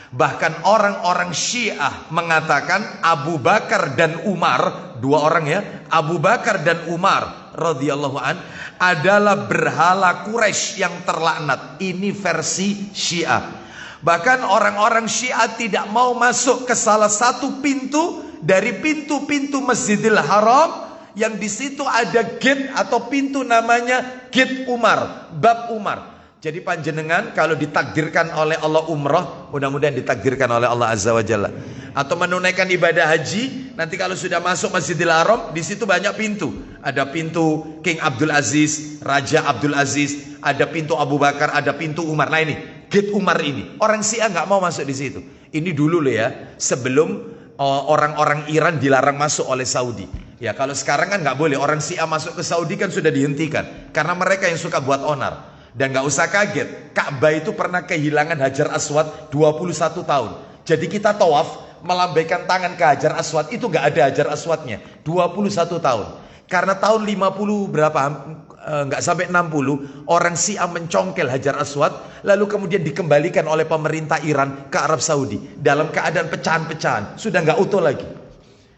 A: Bahkan orang-orang Syiah mengatakan Abu Bakar dan Umar, 2 orang ya, Abu Bakar dan Umar radhiyallahu an adalah berhala Quraisy yang terlaknat. Ini versi Syiah. Bahkan orang-orang Syiah tidak mau masuk ke salah satu pintu dari pintu-pintu Masjidil Haram, yang di situ ada gate atau pintu namanya gate Umar, bab Umar. Jadi panjenengan kalau ditakdirkan oleh Allah umrah, mudah-mudahan ditakdirkan oleh Allah Azza wa Jalla, atau menunaikan ibadah haji, nanti kalau sudah masuk Masjidil Haram, di situ banyak pintu. Ada pintu King Abdul Aziz, Raja Abdul Aziz, ada pintu Abu Bakar, ada pintu Umar. Nah ini gate Umar ini, orang Syiah nggak mau masuk di situ. Ini dulu loh ya, sebelum orang-orang Iran dilarang masuk oleh Saudi. Ya kalau sekarang kan nggak boleh, orang Syiah masuk ke Saudi kan sudah dihentikan karena mereka yang suka buat onar. Dan nggak usah kaget, Ka'bah itu pernah kehilangan Hajar Aswad 21 tahun. Jadi kita tawaf melambaikan tangan ke Hajar Aswad, itu nggak ada Hajar Aswadnya 21 tahun. Karena tahun 50 berapa, nggak sampai 60, orang Syiah mencongkel Hajar Aswad, lalu kemudian dikembalikan oleh pemerintah Iran ke Arab Saudi dalam keadaan pecahan-pecahan, sudah nggak utuh lagi.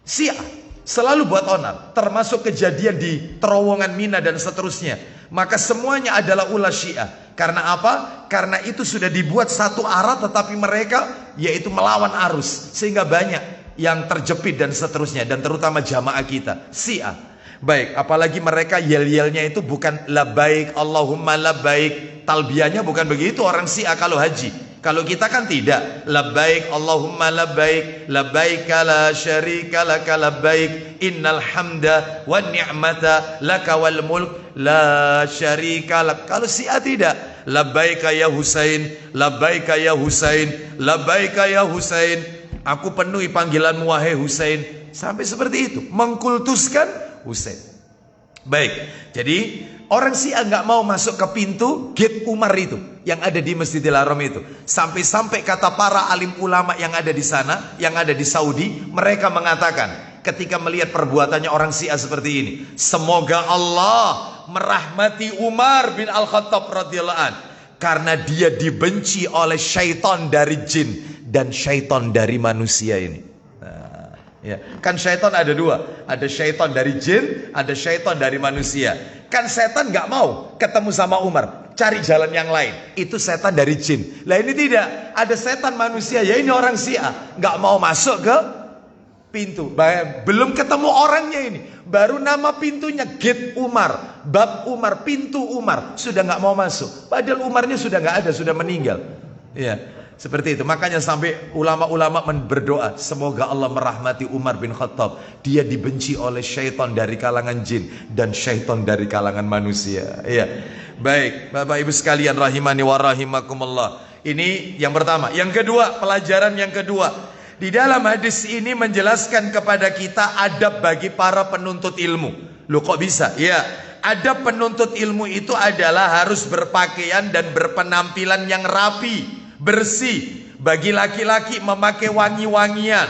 A: Syiah selalu buat onar, termasuk kejadian di terowongan Mina dan seterusnya. Maka semuanya adalah ulah Syiah. Karena apa? Karena itu sudah dibuat satu arah, tetapi mereka yaitu melawan arus, sehingga banyak yang terjepit dan seterusnya, dan terutama jamaah kita Syiah. Baik, apalagi mereka yel-yelnya itu bukan labbaik Allahumma labbaik. Talbiyahnya bukan begitu orang Syiah kalau haji. Kalau kita kan tidak. Labbaik Allahumma labbaik, labbaik la syarika laka labbaik, innal hamda wan ni'mata laka wal mulk la syarika lak. Kalau Syiah tidak. Labbaik ya Husain, labbaik ya Husain, labbaik ya Husain. Aku penuhi panggilanmu wahai Husain. Sampai seperti itu, mengkultuskan Husain. Baik, jadi orang Syiah nggak mau masuk ke pintu gate Umar itu yang ada di Masjidil Haram itu. Sampai-sampai kata para alim ulama yang ada di sana, yang ada di Saudi, mereka mengatakan ketika melihat perbuatannya orang Syiah seperti ini, semoga Allah merahmati Umar bin Al-Khattab radhiyallahu an, karena dia dibenci oleh syaitan dari jin dan syaitan dari manusia ini. Ya, kan syaitan ada dua, ada syaitan dari jin, ada syaitan dari manusia. Kan setan nggak mau ketemu sama Umar, cari jalan yang lain. Itu setan dari jin. Lah ini tidak, ada setan manusia. Ya ini orang Syiah nggak mau masuk ke pintu. Belum ketemu orangnya ini, baru nama pintunya gate Umar, bab Umar, pintu Umar, sudah nggak mau masuk. Padahal Umarnya sudah nggak ada, sudah meninggal. Ya. Seperti itu, makanya sampai ulama-ulama berdoa, semoga Allah merahmati Umar bin Khattab. Dia dibenci oleh syaitan dari kalangan jin dan syaitan dari kalangan manusia. Iya. Baik, Bapak Ibu sekalian rahimani wa rahimakumullah. Ini yang pertama. Yang kedua, pelajaran yang kedua. Di dalam hadis ini menjelaskan kepada kita adab bagi para penuntut ilmu. Loh kok bisa? Iya. Adab penuntut ilmu itu adalah harus berpakaian dan berpenampilan yang rapi, bersih. Bagi laki-laki memakai wangi-wangian,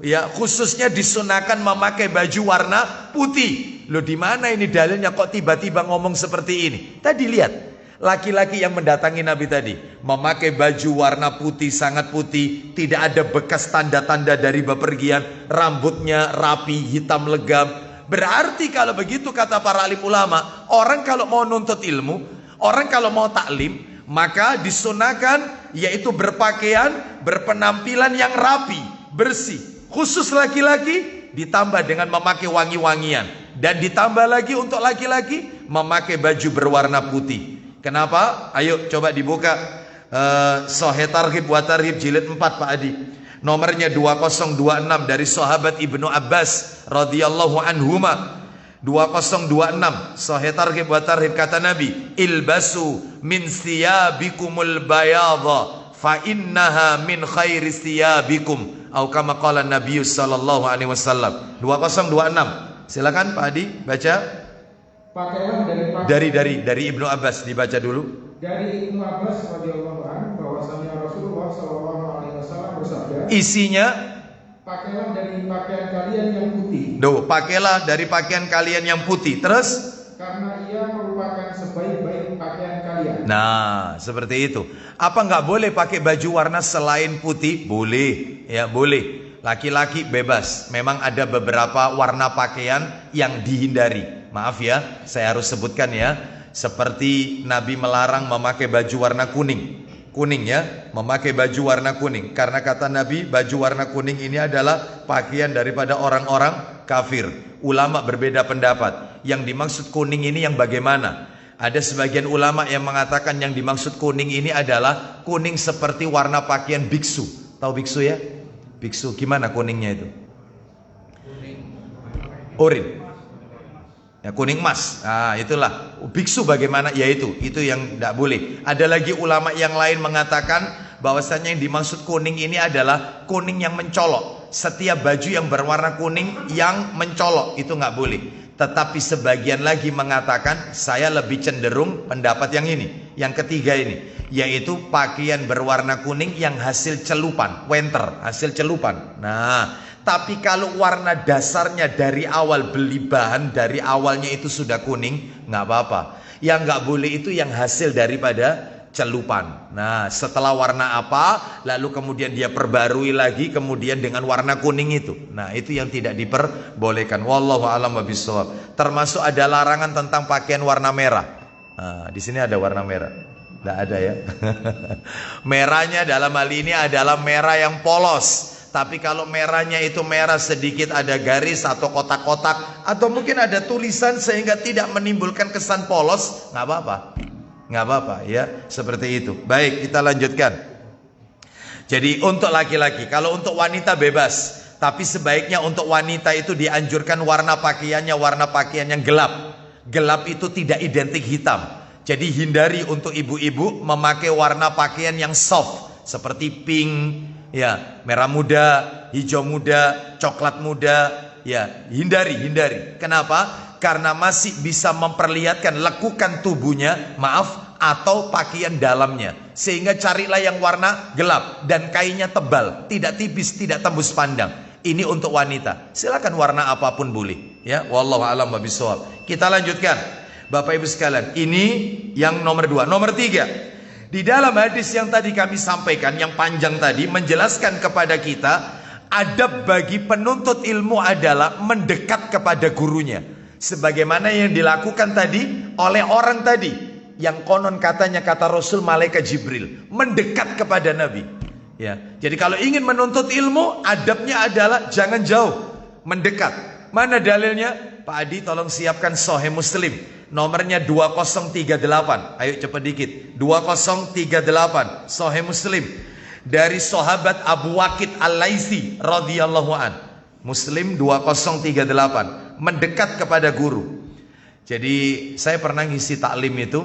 A: ya khususnya disunahkan memakai baju warna putih. Loh di mana ini dalilnya kok tiba-tiba ngomong seperti ini? Tadi lihat laki-laki yang mendatangi Nabi tadi memakai baju warna putih, sangat putih, tidak ada bekas tanda-tanda dari bepergian, rambutnya rapi, hitam legam. Berarti kalau begitu kata para alim ulama, orang kalau mau nuntut ilmu, orang kalau mau taklim, maka disunahkan yaitu berpakaian, berpenampilan yang rapi, bersih. Khusus laki-laki ditambah dengan memakai wangi-wangian, dan ditambah lagi untuk laki-laki memakai baju berwarna putih. Kenapa? Ayo coba dibuka Sahih Targhib wa Tarhib jilid 4 Pak Adi. Nomornya 2026 dari sahabat Ibnu Abbas radhiyallahu anhuma. 2026 Sahih Targhib wa Tarhib, kata Nabi, ilbasu min thiyabikumul bayadha fa innaha min khairi thiyabikum, atau kama qala Nabi sallallahu alaihi wasallam. 2026. Silakan Pak Adi baca.
B: Pakailah
A: Dari Ibnu Abbas, dibaca dulu.
B: Dari Ibnu Abbas radhiyallahu anhu bahwasanya Rasulullah sallallahu alaihi wasallam bersabda,
A: isinya,
B: pakailah dari pakaian kalian yang putih.
A: Pakailah dari pakaian kalian yang putih. Terus?
B: Karena ia merupakan sebaik-baik pakaian kalian.
A: Nah, seperti itu. Apa nggak boleh pakai baju warna selain putih? Boleh, ya boleh. Laki-laki bebas. Memang ada beberapa warna pakaian yang dihindari. Maaf ya, saya harus sebutkan ya. Seperti Nabi melarang memakai baju warna kuning. Kuning ya, memakai baju warna kuning, karena kata Nabi baju warna kuning ini adalah pakaian daripada orang-orang kafir. Ulama berbeda pendapat, yang dimaksud kuning ini yang bagaimana? Ada sebagian ulama yang mengatakan yang dimaksud kuning ini adalah kuning seperti warna pakaian biksu. Tahu biksu ya? Biksu, gimana kuningnya itu? Urin. Ya, kuning emas. Nah, itulah biksu bagaimana? Ya itu yang tidak boleh. Ada lagi ulama yang lain mengatakan bahwasanya yang dimaksud kuning ini adalah kuning yang mencolok. Setiap baju yang berwarna kuning yang mencolok itu nggak boleh. Tetapi sebagian lagi mengatakan, saya lebih cenderung pendapat yang ini, yang ketiga ini, yaitu pakaian berwarna kuning yang hasil celupan, winter, hasil celupan. Nah, tapi kalau warna dasarnya dari awal beli bahan dari awalnya itu sudah kuning, nggak apa-apa. Yang nggak boleh itu yang hasil daripada celupan. Nah, setelah warna apa, lalu kemudian dia perbarui lagi kemudian dengan warna kuning itu. Nah, itu yang tidak diperbolehkan. Wallahu a'lam bishawab. Termasuk ada larangan tentang pakaian warna merah. Nah, di sini ada warna merah. Tidak ada ya. Merahnya dalam hal ini adalah merah yang polos. Tapi kalau merahnya itu merah sedikit ada garis atau kotak-kotak, atau mungkin ada tulisan sehingga tidak menimbulkan kesan polos, nggak apa-apa. Nggak apa-apa ya, seperti itu. Baik, kita lanjutkan. Jadi untuk laki-laki, kalau untuk wanita bebas. Tapi sebaiknya untuk wanita itu dianjurkan warna pakaiannya warna pakaian yang gelap. Gelap itu tidak identik hitam. Jadi hindari untuk ibu-ibu memakai warna pakaian yang soft, seperti pink, ya, merah muda, hijau muda, coklat muda, ya, hindari. Kenapa? Karena masih bisa memperlihatkan lekukan tubuhnya, maaf, atau pakaian dalamnya. Sehingga carilah yang warna gelap dan kainnya tebal, tidak tipis, tidak tembus pandang. Ini untuk wanita. Silakan warna apapun boleh. Ya, wallahu a'lam bishawab. Kita lanjutkan, Bapak Ibu sekalian. Ini yang nomor 2. Nomor 3. Di dalam hadis yang tadi kami sampaikan, yang panjang tadi, menjelaskan kepada kita adab bagi penuntut ilmu adalah mendekat kepada gurunya. Sebagaimana yang dilakukan tadi oleh orang tadi, yang konon katanya kata Rasul malaikat Jibril mendekat kepada Nabi. Ya, jadi kalau ingin menuntut ilmu, adabnya adalah jangan jauh, mendekat. Mana dalilnya? Pak Adi tolong siapkan Sahih Muslim, nomornya 2038. Ayo cepat dikit. 2038 Sahih Muslim dari sahabat Abu Waqid Al-Laitsi radhiyallahu an. Muslim 2038, mendekat kepada guru. Jadi saya pernah ngisi taklim itu,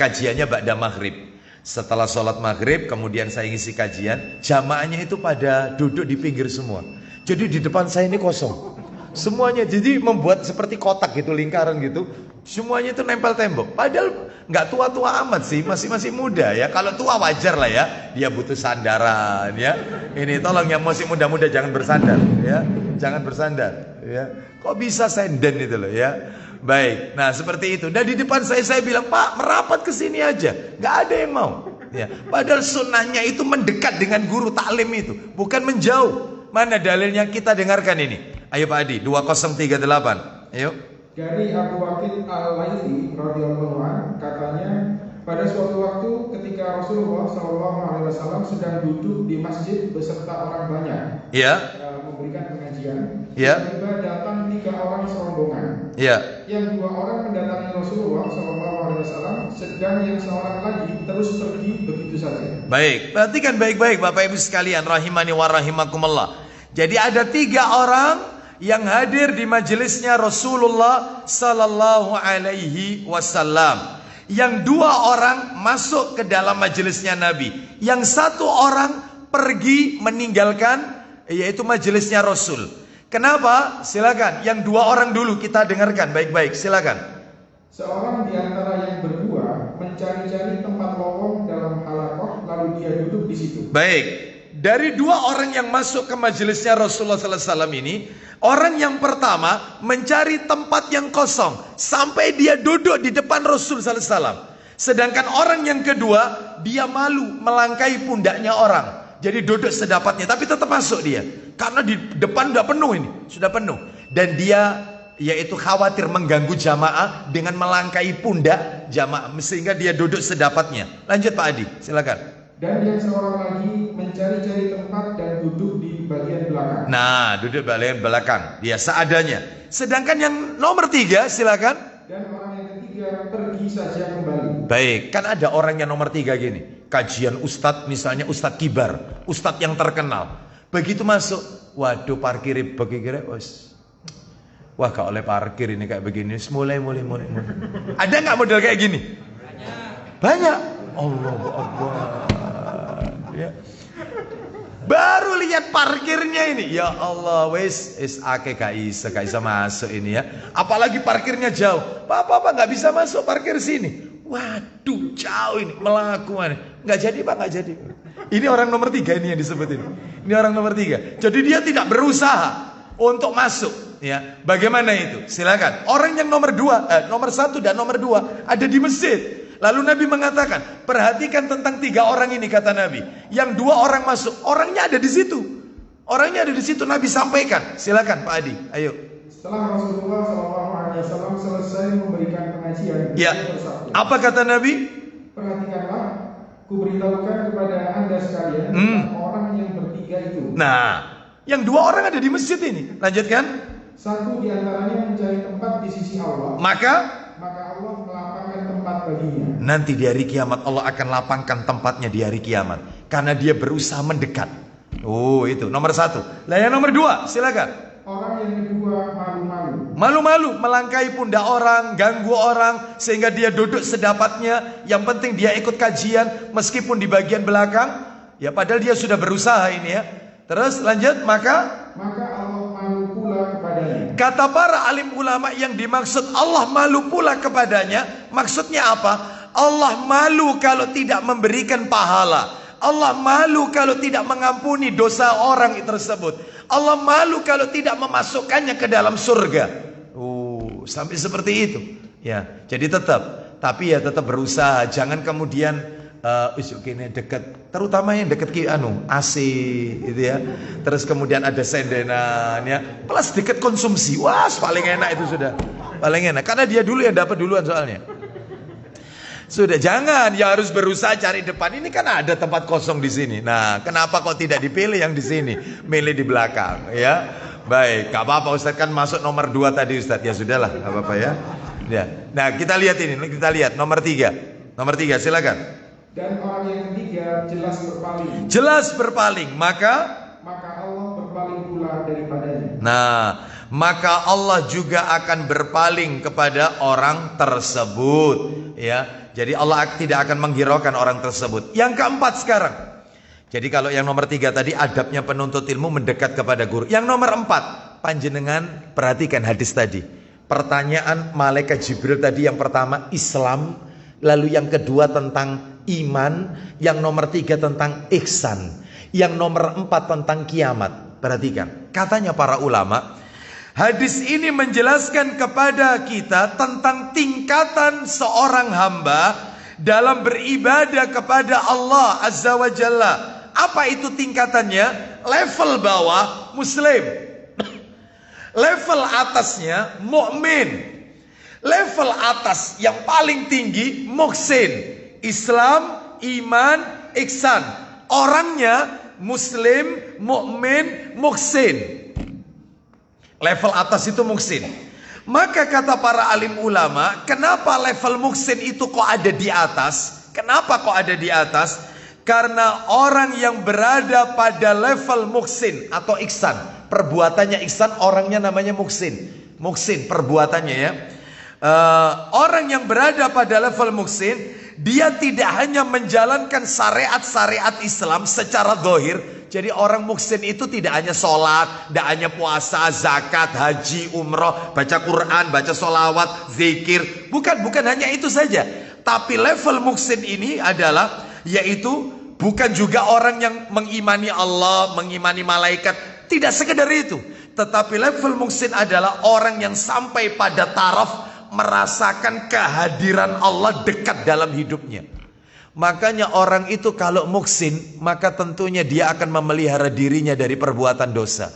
A: kajiannya ba'da maghrib. Setelah sholat maghrib kemudian saya ngisi kajian, jamaahnya itu pada duduk di pinggir semua. Jadi di depan saya ini kosong semuanya, jadi membuat seperti kotak gitu, lingkaran gitu. Semuanya itu nempel tembok. Padahal nggak tua-tua amat sih, masih muda ya. Kalau tua wajar lah ya, dia butuh sandaran ya. Ini tolong yang masih muda-muda jangan bersandar ya, jangan bersandar ya. Kok bisa senden itu loh ya. Baik, nah seperti itu. Dan di depan saya bilang, Pak, merapat ke sini aja, nggak ada yang mau. Ya, padahal sunnahnya itu mendekat dengan guru taklim itu, bukan menjauh. Mana dalilnya? Kita dengarkan ini. Ayo Pak Adi, 2038. Ayo.
B: Dari Abu Waqid Al-Laitsi radhiyallahu an, katanya pada suatu waktu ketika Rasulullah SAW sedang duduk di masjid beserta orang banyak, memberikan pengajian, tiba-tiba datang 3 orang serombongan. Yang 2 orang mendatangi Rasulullah SAW, sedang yang seorang lagi terus pergi begitu saja.
A: Baik, perhatikan baik-baik Bapak Ibu sekalian, rahimani wa rahimakumullah. Jadi ada 3 orang yang hadir di majelisnya Rasulullah Sallallahu Alaihi Wasallam. Yang 2 orang masuk ke dalam majelisnya Nabi. Yang 1 orang pergi meninggalkan, yaitu majelisnya Rasul. Kenapa? Silakan. Yang 2 orang dulu kita dengarkan baik-baik. Silakan.
B: Seorang di antara yang berdua mencari-cari tempat lowong dalam halakoh, lalu dia duduk di situ. Baik.
A: Dari 2 orang yang masuk ke majelisnya Rasulullah SAW ini, orang yang pertama mencari tempat yang kosong sampai dia duduk di depan Rasul SAW. Sedangkan orang yang kedua, dia malu melangkahi pundaknya orang, jadi duduk sedapatnya, tapi tetap masuk dia karena di depan sudah penuh, ini sudah penuh. Dan dia yaitu khawatir mengganggu jamaah dengan melangkahi pundak jamaah, sehingga dia duduk sedapatnya. Lanjut Pak Adi, silakan.
B: Dan yang seorang lagi mencari-cari tempat dan duduk di bagian belakang.
A: Nah, duduk bagian belakang, dia seadanya. Sedangkan yang nomor 3, silakan.
B: Dan orang yang ketiga pergi saja kembali.
A: Baik, kan ada orang yang nomor 3 gini, kajian ustadz, misalnya ustadz kibar, ustadz yang terkenal. Begitu masuk, waduh parkir begini, wah gak oleh parkir ini kayak begini. Mulai. Ada nggak model kayak gini? Banyak. Allahu Akbar. Ya. Baru lihat parkirnya ini, ya Allah, wes ake gak bisa masuk ini ya. Apalagi parkirnya jauh. Bapak nggak bisa masuk parkir sini. Waduh, jauh ini, melakukan. Nggak jadi Pak, nggak jadi. Ini orang nomor 3 ini yang disebut ini. Ini orang nomor 3. Jadi dia tidak berusaha untuk masuk. Ya, bagaimana itu? Silakan. Orang yang nomor 1 dan nomor 2 ada di masjid. Lalu Nabi mengatakan, perhatikan tentang 3 orang ini, kata Nabi. Yang 2 orang masuk, orangnya ada di situ. Orangnya ada di situ, Nabi sampaikan. Silakan Pak Adi, ayo.
B: Setelah Rasulullah SAW selesai memberikan pengajian,
A: ya, apa kata Nabi?
B: Perhatikanlah, kuberitahukan kepada anda sekalian tentang orang yang bertiga ketiga itu.
A: Nah, yang 2 orang ada di masjid ini. Lanjutkan.
B: Satu di antaranya mencari tempat di sisi Allah.
A: Maka
B: Allah melapangkan tempat baginya.
A: Nanti di hari kiamat Allah akan lapangkan tempatnya di hari kiamat. Karena dia berusaha mendekat. Oh, itu nomor 1. Lah yang nomor 2, silakan.
B: Orang yang kedua malu-malu.
A: Malu-malu, melangkai pundak orang, ganggu orang, sehingga dia duduk sedapatnya. Yang penting dia ikut kajian, meskipun di bagian belakang. Ya padahal dia sudah berusaha ini ya. Terus lanjut, maka
B: Allah malu pula kepadanya.
A: Kata para alim ulama, yang dimaksud Allah malu pula kepadanya, maksudnya apa? Allah malu kalau tidak memberikan pahala. Allah malu kalau tidak mengampuni dosa orang tersebut. Allah malu kalau tidak memasukkannya ke dalam surga. Sampai seperti itu. Ya, jadi tapi ya tetap berusaha. Jangan kemudian kini dekat, terutama yang dekat AC itu ya. Terus kemudian ada sendenan ya. Plus dekat konsumsi. Wah, paling enak itu sudah. Paling enak karena dia dulu yang dapat duluan soalnya. Sudah, jangan, ya harus berusaha cari depan. Ini kan ada tempat kosong di sini. Nah, kenapa kok tidak dipilih yang di sini? Milih di belakang, ya. Baik, gak apa-apa Ustadz, kan masuk nomor 2 tadi Ustadz. Ya sudahlah, gak apa-apa ya. Ya. Nah, kita lihat ini, kita lihat nomor 3. Nomor 3, silakan.
B: Dan orang yang ketiga jelas berpaling.
A: Jelas berpaling, maka
B: Allah berpaling pula daripadanya.
A: Nah, maka Allah juga akan berpaling kepada orang tersebut, ya. Jadi Allah tidak akan menghiraukan orang tersebut. Yang keempat sekarang. Jadi kalau yang nomor 3 tadi adabnya penuntut ilmu mendekat kepada guru. Yang nomor 4, panjenengan perhatikan hadis tadi. Pertanyaan malaikat Jibril tadi, yang pertama Islam, lalu yang kedua tentang iman, yang nomor 3 tentang ihsan, yang nomor 4 tentang kiamat. Perhatikan, katanya para ulama, hadis ini menjelaskan kepada kita tentang tingkatan seorang hamba dalam beribadah kepada Allah Azza wa Jalla. Apa itu tingkatannya? Level bawah muslim, level atasnya mukmin, level atas yang paling tinggi muhsin, Islam, iman, ihsan. Orangnya muslim, mukmin, muhsin. Level atas itu muhsin. Maka kata para alim ulama, kenapa level muhsin itu kok ada di atas? Kenapa kok ada di atas? Karena orang yang berada pada level muhsin atau ihsan, perbuatannya ihsan, orangnya namanya muhsin. Muhsin perbuatannya ya. Orang yang berada pada level muhsin, dia tidak hanya menjalankan syariat-syariat Islam secara zahir. Jadi orang muhsin itu tidak hanya sholat, tidak hanya puasa, zakat, haji, umroh, baca Quran, baca sholawat, zikir. Bukan hanya itu saja. Tapi level muhsin ini adalah, yaitu bukan juga orang yang mengimani Allah, mengimani malaikat. Tidak sekedar itu. Tetapi level muhsin adalah orang yang sampai pada taraf merasakan kehadiran Allah dekat dalam hidupnya. Makanya orang itu kalau muhsin, maka tentunya dia akan memelihara dirinya dari perbuatan dosa.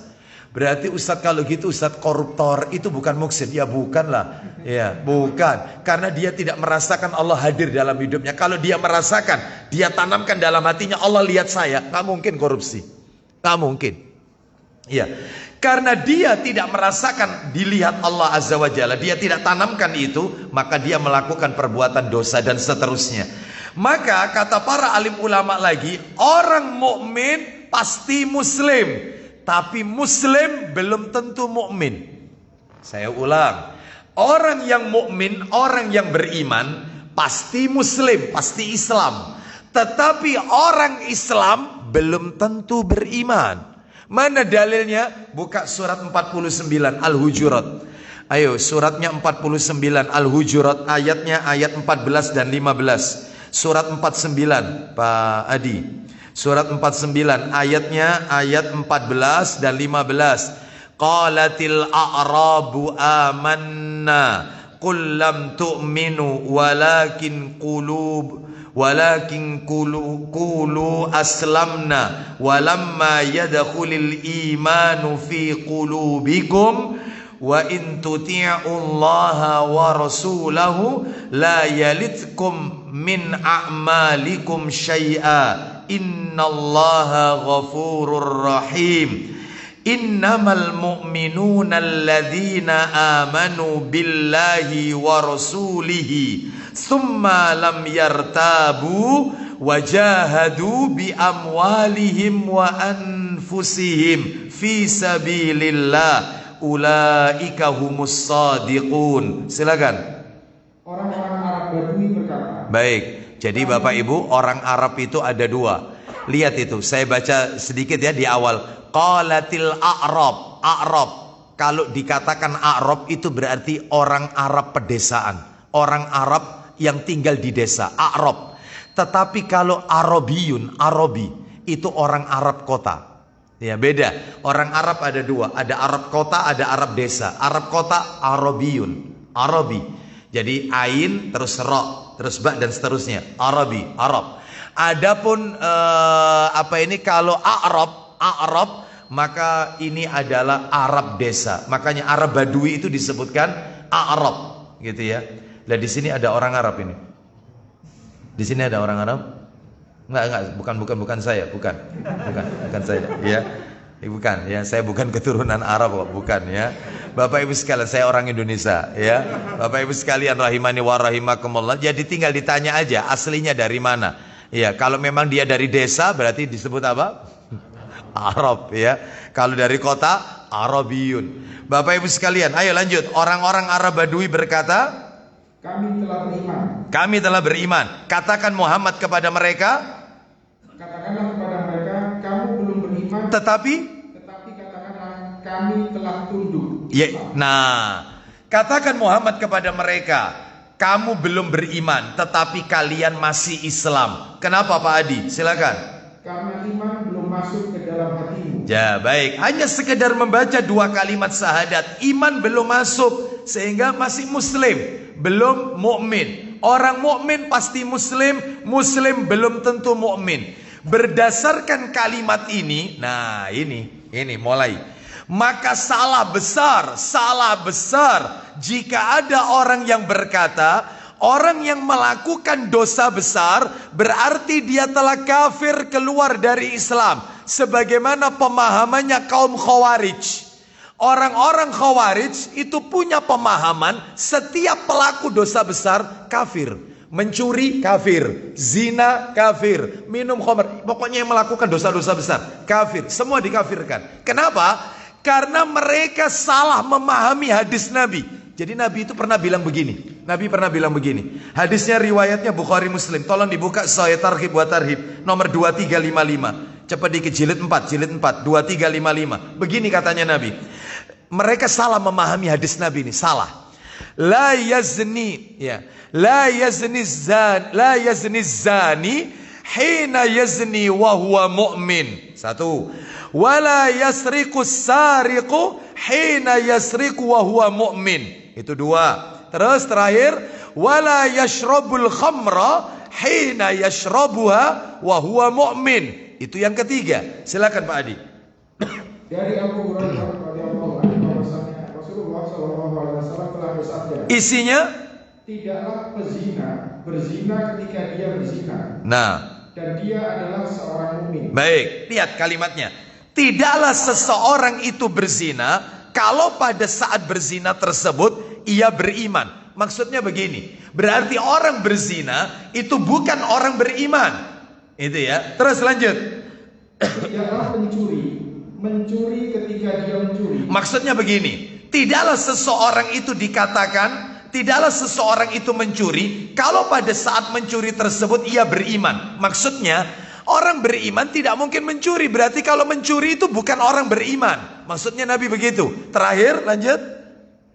A: Berarti Ustadz kalau gitu Ustadz koruptor itu bukan muhsin? Ya bukanlah, ya bukan. Karena dia tidak merasakan Allah hadir dalam hidupnya. Kalau dia merasakan, dia tanamkan dalam hatinya, Allah lihat saya, nggak mungkin korupsi, nggak mungkin. Ya, karena dia tidak merasakan dilihat Allah Azza wa Jalla, dia tidak tanamkan itu, maka dia melakukan perbuatan dosa dan seterusnya. Maka kata para alim ulama lagi, orang mukmin pasti muslim, tapi muslim belum tentu mukmin. Saya ulang, orang yang mukmin, orang yang beriman pasti muslim, pasti Islam, tetapi orang Islam belum tentu beriman. Mana dalilnya? Buka surat 49 Al-Hujurat. Ayo, suratnya 49 Al-Hujurat, ayatnya ayat 14 dan 15. Surat 49 Pak Adi. Surat 49 ayatnya ayat 14 dan 15. Qalatil a'rabu amanna qul lam tu'minu walakin qulu aslamna walamma yadkhulul imanu fi qulubikum wa in tuti'ullaha wa rasulahu la yalitkum min a'malikum syai'a innallaha ghafurur rahim. Innamal mu'minuna alladzina amanu billahi wa rasulihi thumma lam yartabu wajahadu bi amwalihim wa anfusihim fi sabilillah ulaika humus shadiqun. Silakan.
B: Orang-orang Arab Badui berkata.
A: Baik. Jadi Bapak Ibu, orang Arab itu ada dua. Lihat itu, saya baca sedikit ya di awal. Qalatil a'rab. A'rab, kalau dikatakan Arab itu berarti orang Arab pedesaan, orang Arab yang tinggal di desa, Arab. Tetapi kalau Arabiyun, Arabi, itu orang Arab kota. Ya beda. Orang Arab ada dua, ada Arab kota, ada Arab desa. Arab kota Arabiyun, Arabi. Jadi ain terus ra, terus ba dan seterusnya. Arabi, Arab. Adapun kalau Arab, maka ini adalah Arab desa. Makanya Arab Badui itu disebutkan Arab, gitu ya. Nah di sini ada orang Arab ini. Di sini ada orang Arab? Enggak, bukan saya, bukan saya, ya. Bukan, ya, saya bukan keturunan Arab kok, bukan ya. Bapak Ibu sekalian, saya orang Indonesia, ya. Bapak Ibu sekalian rahimani wa rahimakumullah. Jadi tinggal ditanya aja aslinya dari mana. Ya, kalau memang dia dari desa berarti disebut apa? Arab, ya. Kalau dari kota Arabiyun. Bapak Ibu sekalian, ayo lanjut. Orang-orang Arab Badui berkata,
B: kami telah beriman.
A: Kami telah beriman. Katakan Muhammad kepada mereka,
B: katakanlah kepada mereka, kamu belum beriman,
A: tetapi
B: katakanlah kami telah tunduk.
A: Ya, nah, katakan Muhammad kepada mereka, kamu belum beriman, tetapi kalian masih Islam. Kenapa Pak Adi? Silakan.
B: Karena iman belum masuk ke dalam hatimu.
A: Ya baik, hanya sekedar membaca 2 kalimat syahadat, iman belum masuk, sehingga masih muslim, belum mukmin. Orang mukmin pasti muslim, muslim belum tentu mukmin. Berdasarkan kalimat ini, nah ini mulai. Maka salah besar jika ada orang yang berkata, orang yang melakukan dosa besar berarti dia telah kafir keluar dari Islam. Sebagaimana pemahamannya kaum Khawarij. Orang-orang Khawarij itu punya pemahaman setiap pelaku dosa besar kafir. Mencuri kafir, zina kafir, minum khamr, pokoknya yang melakukan dosa-dosa besar kafir, semua dikafirkan. Kenapa? Karena mereka salah memahami hadis Nabi. Jadi Nabi itu pernah bilang begini. Hadisnya riwayatnya Bukhari Muslim. Tolong dibuka Sahih Targhib wa Tarhib nomor 2355. Cepat dikit, jilid 4 2355. Begini katanya Nabi. Mereka salah memahami hadis Nabi ini, salah. La yazni zani hina yazni wa huwa mu'min. 1. Wala yasriqu sariqu hina yasriqu wa huwa mu'min. Itu 2. Terus terakhir, wala yashrabul khamra hina yashrabuha wa huwa mu'min. Itu yang ketiga. Silakan Pak Adi.
B: Dari Abu Hurairah radhiyallahu anhu bahwasanya Rasulullah sallallahu alaihi wasallam telah bersabda.
A: Isinya,
B: tidaklah pezina berzina ketika dia berzina.
A: Nah,
B: dan dia adalah seorang mukmin.
A: Baik, lihat kalimatnya. Tidaklah seseorang itu berzina kalau pada saat berzina tersebut ia beriman. Maksudnya begini, berarti orang berzina itu bukan orang beriman. Itu ya. Terus lanjut.
B: Tidaklah mencuri ketika dia mencuri.
A: Maksudnya begini, tidaklah seseorang itu dikatakan, tidaklah seseorang itu mencuri kalau pada saat mencuri tersebut ia beriman. Maksudnya orang beriman tidak mungkin mencuri. Berarti kalau mencuri itu bukan orang beriman. Maksudnya Nabi begitu. Terakhir lanjut.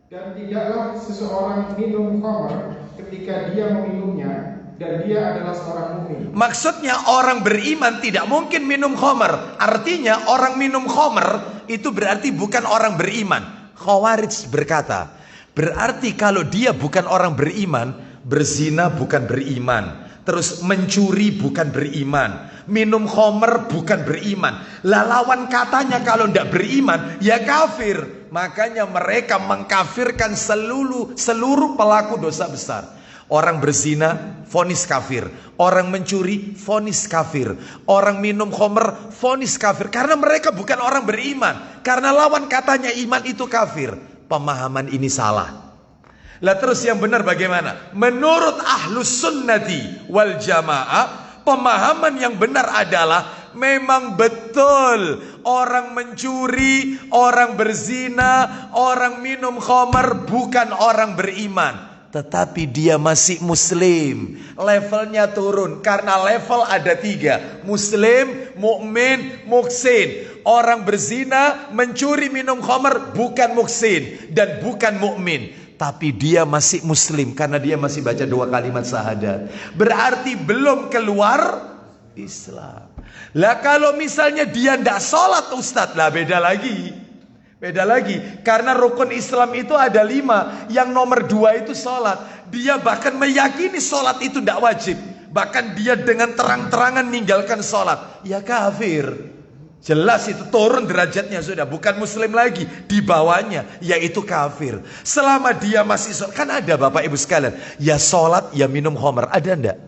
B: Dan tidaklah seseorang minum khamr ketika dia meminumnya, dan dia adalah seorang mukmin. Maksudnya orang beriman tidak mungkin minum khamr. Artinya orang minum khamr itu berarti bukan orang beriman. Khawarij berkata, berarti kalau dia bukan orang beriman, berzina bukan beriman, terus mencuri bukan beriman, minum khamr bukan beriman. Lah lawan katanya kalau tidak beriman ya kafir. Makanya mereka mengkafirkan seluruh pelaku dosa besar.
A: Orang berzina, vonis kafir. Orang mencuri, vonis kafir. Orang minum khamr, vonis kafir. Karena mereka bukan orang beriman. Karena lawan katanya iman itu kafir. Pemahaman ini salah. Lah terus yang benar bagaimana? Menurut ahlus sunnati wal jamaah, pemahaman yang benar adalah memang betul orang mencuri, orang berzina, orang minum khamr bukan orang beriman. Tetapi dia masih muslim. Levelnya turun. Karena level ada 3. Muslim, mukmin, muhsin. Orang berzina, mencuri, minum khamr bukan muhsin dan bukan mukmin. Tapi dia masih muslim. Karena dia masih baca 2 kalimat syahadat. Berarti belum keluar Islam. Lah kalau misalnya dia tidak sholat Ustadz, lah beda lagi. Beda lagi, karena rukun Islam itu ada 5. Yang nomor 2 itu sholat. Dia bahkan meyakini sholat itu tidak wajib. Bahkan dia dengan terang-terangan meninggalkan sholat. Ya kafir. Jelas itu turun derajatnya sudah. Bukan muslim lagi. Di bawahnya yaitu kafir. Selama dia masih sholat. Kan ada Bapak Ibu sekalian. Ya sholat ya minum khamr. Ada enggak?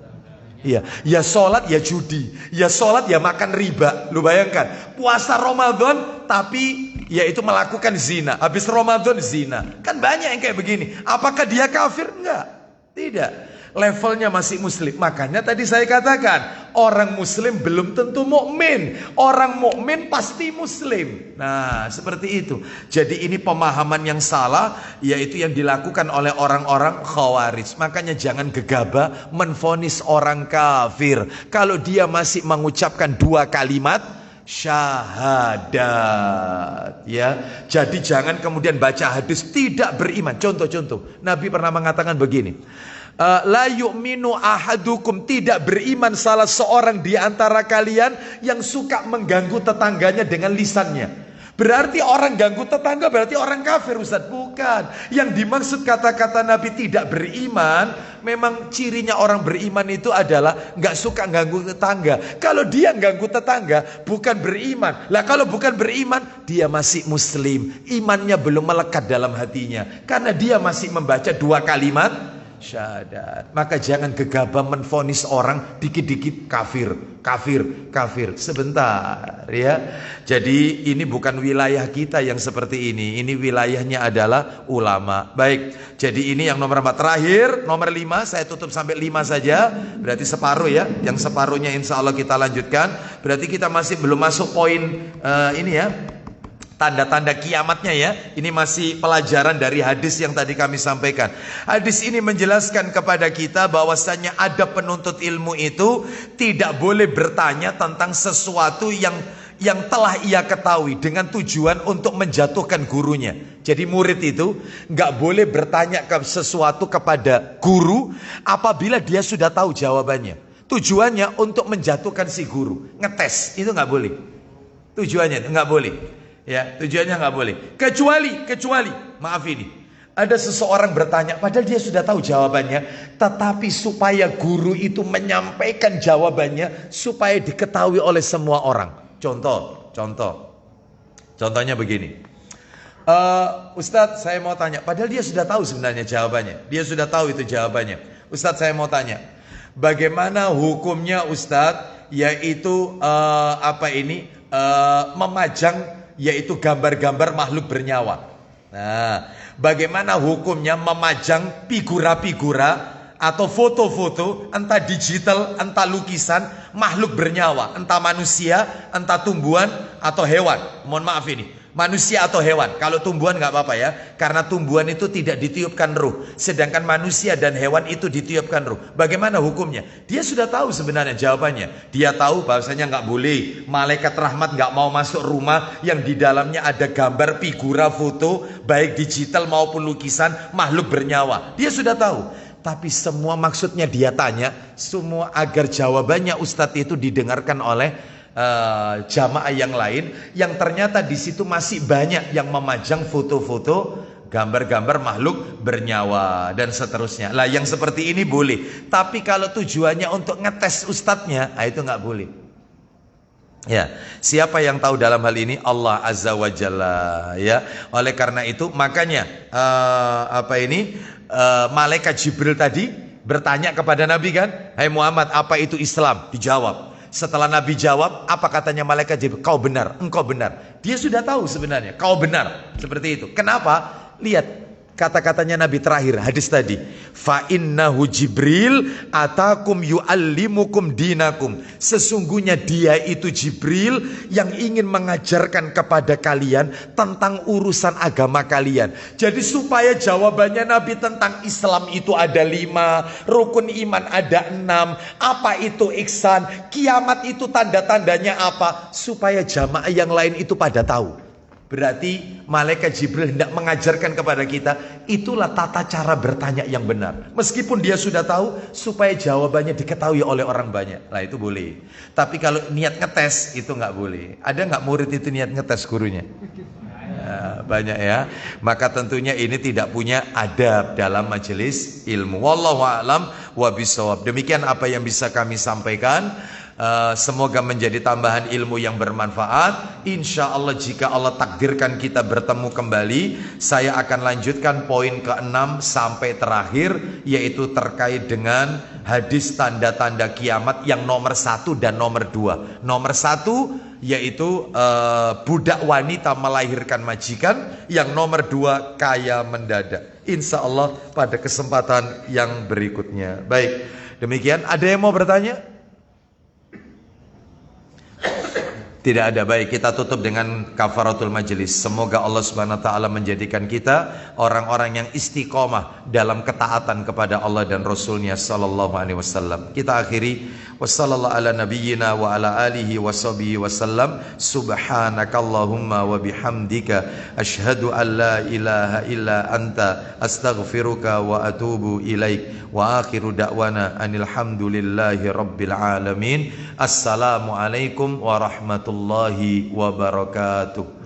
A: Ya sholat ya judi. Ya sholat ya makan riba. Lu bayangkan. Puasa Ramadan tapi yaitu melakukan zina. Habis Ramadan zina. Kan banyak yang kayak begini. Apakah dia kafir? Enggak. Tidak. Levelnya masih muslim. Makanya tadi saya katakan, orang muslim belum tentu mukmin. Orang mukmin pasti muslim. Nah, seperti itu. Jadi ini pemahaman yang salah, yaitu yang dilakukan oleh orang-orang khawarij. Makanya jangan gegabah menvonis orang kafir. Kalau dia masih mengucapkan 2 kalimat syahadat, ya. Jadi jangan kemudian baca hadis tidak beriman. Contoh-contoh. Nabi pernah mengatakan begini. La yu'minu ahadukum, tidak beriman salah seorang di antara kalian yang suka mengganggu tetangganya dengan lisannya. Berarti orang ganggu tetangga berarti orang kafir, Ustaz? Bukan. Yang dimaksud kata-kata Nabi tidak beriman, memang cirinya orang beriman itu adalah nggak suka ganggu tetangga. Kalau dia ganggu tetangga bukan beriman. Lah kalau bukan beriman, dia masih muslim. Imannya belum melekat dalam hatinya. Karena dia masih membaca 2 kalimat syahadat. Maka jangan gegabah menvonis orang dikit-dikit kafir, kafir, kafir. Sebentar ya. Jadi ini bukan wilayah kita yang seperti ini. Ini wilayahnya adalah ulama. Baik. Jadi ini yang nomor 4. Terakhir nomor 5. Saya tutup sampai 5 saja. Berarti separuh ya. Yang separuhnya insya Allah kita lanjutkan. Berarti kita masih belum masuk poin ini ya. Tanda-tanda kiamatnya ya. Ini masih pelajaran dari hadis yang tadi kami sampaikan. Hadis ini menjelaskan kepada kita bahwasanya ada penuntut ilmu itu tidak boleh bertanya tentang sesuatu yang telah ia ketahui dengan tujuan untuk menjatuhkan gurunya. Jadi murid itu nggak boleh bertanya ke sesuatu kepada guru apabila dia sudah tahu jawabannya. Tujuannya untuk menjatuhkan si guru, ngetes, itu nggak boleh. Tujuannya nggak boleh. Ya, tujuannya nggak boleh. Kecuali, maaf ini, ada seseorang bertanya, padahal dia sudah tahu jawabannya, tetapi supaya guru itu menyampaikan jawabannya supaya diketahui oleh semua orang. Contohnya begini. Ustadz, saya mau tanya, padahal dia sudah tahu sebenarnya jawabannya. Dia sudah tahu itu jawabannya. Ustadz, saya mau tanya, bagaimana hukumnya Ustadz, yaitu memajang yaitu gambar-gambar makhluk bernyawa. Nah, bagaimana hukumnya memajang figura-figura atau foto-foto, entah digital, entah lukisan, makhluk bernyawa, entah manusia, entah tumbuhan atau hewan. Mohon maaf ini, manusia atau hewan. Kalau tumbuhan nggak apa-apa ya, karena tumbuhan itu tidak ditiupkan ruh, sedangkan manusia dan hewan itu ditiupkan ruh. Bagaimana hukumnya? Dia sudah tahu sebenarnya jawabannya. Dia tahu bahwasanya nggak boleh, malaikat rahmat nggak mau masuk rumah yang di dalamnya ada gambar, figura, foto, baik digital maupun lukisan makhluk bernyawa. Dia sudah tahu. Tapi semua maksudnya dia tanya, semua agar jawabannya Ustadz itu didengarkan oleh jamaah yang lain, yang ternyata di situ masih banyak yang memajang foto-foto, gambar-gambar makhluk bernyawa dan seterusnya. Lah yang seperti ini boleh, tapi kalau tujuannya untuk ngetes ustadznya, itu nggak boleh. Ya, siapa yang tahu dalam hal ini? Allah Azza wa Jalla. Ya, oleh karena itu makanya malaikat Jibril tadi bertanya kepada Nabi kan, "Hai Muhammad, apa itu Islam?" Dijawab. Setelah Nabi jawab, apa katanya malaikat Jibril? "Kau benar, engkau benar." Dia sudah tahu sebenarnya, kau benar. Seperti itu. Kenapa? Lihat kata-katanya Nabi terakhir, hadis tadi. "Fa innahu Jibril atakum yu'allimukum dinakum." Sesungguhnya dia itu Jibril yang ingin mengajarkan kepada kalian tentang urusan agama kalian. Jadi supaya jawabannya Nabi tentang Islam itu ada 5, rukun iman ada 6, apa itu ihsan, kiamat itu tanda-tandanya apa, supaya jamaah yang lain itu pada tahu. Berarti malaikat Jibril hendak mengajarkan kepada kita, itulah tata cara bertanya yang benar. Meskipun dia sudah tahu, supaya jawabannya diketahui oleh orang banyak. Nah itu boleh. Tapi kalau niat ngetes, itu nggak boleh. Ada nggak murid itu niat ngetes gurunya? Nah, banyak ya. Maka tentunya ini tidak punya adab dalam majelis ilmu. Wallahu a'lam wa bishawab. Demikian apa yang bisa kami sampaikan. Semoga menjadi tambahan ilmu yang bermanfaat. Insya Allah jika Allah takdirkan kita bertemu kembali, saya akan lanjutkan poin ke-6 sampai terakhir, yaitu terkait dengan hadis tanda-tanda kiamat yang nomor 1 dan nomor 2. Nomor 1 yaitu budak wanita melahirkan majikan, yang nomor 2 kaya mendadak. Insya Allah pada kesempatan yang berikutnya. Baik, demikian. Ada yang mau bertanya? Tidak ada. Baik, kita tutup dengan kafaratul majelis. Semoga Allah Subhanahu wa taala menjadikan kita orang-orang yang istiqomah dalam ketaatan kepada Allah dan Rasulnya sallallahu alaihi wasallam. Kita akhiri, wassallallahu ala nabiyyina wa ala alihi washabihi wasallam. Subhanakallahumma wa bihamdika asyhadu an la ilaha illa anta astaghfiruka wa atubu ilaik. Wa akhiru da'wana anil hamdulillahi rabbil alamin. Assalamualaikum warahmatullahi wabarakatuh.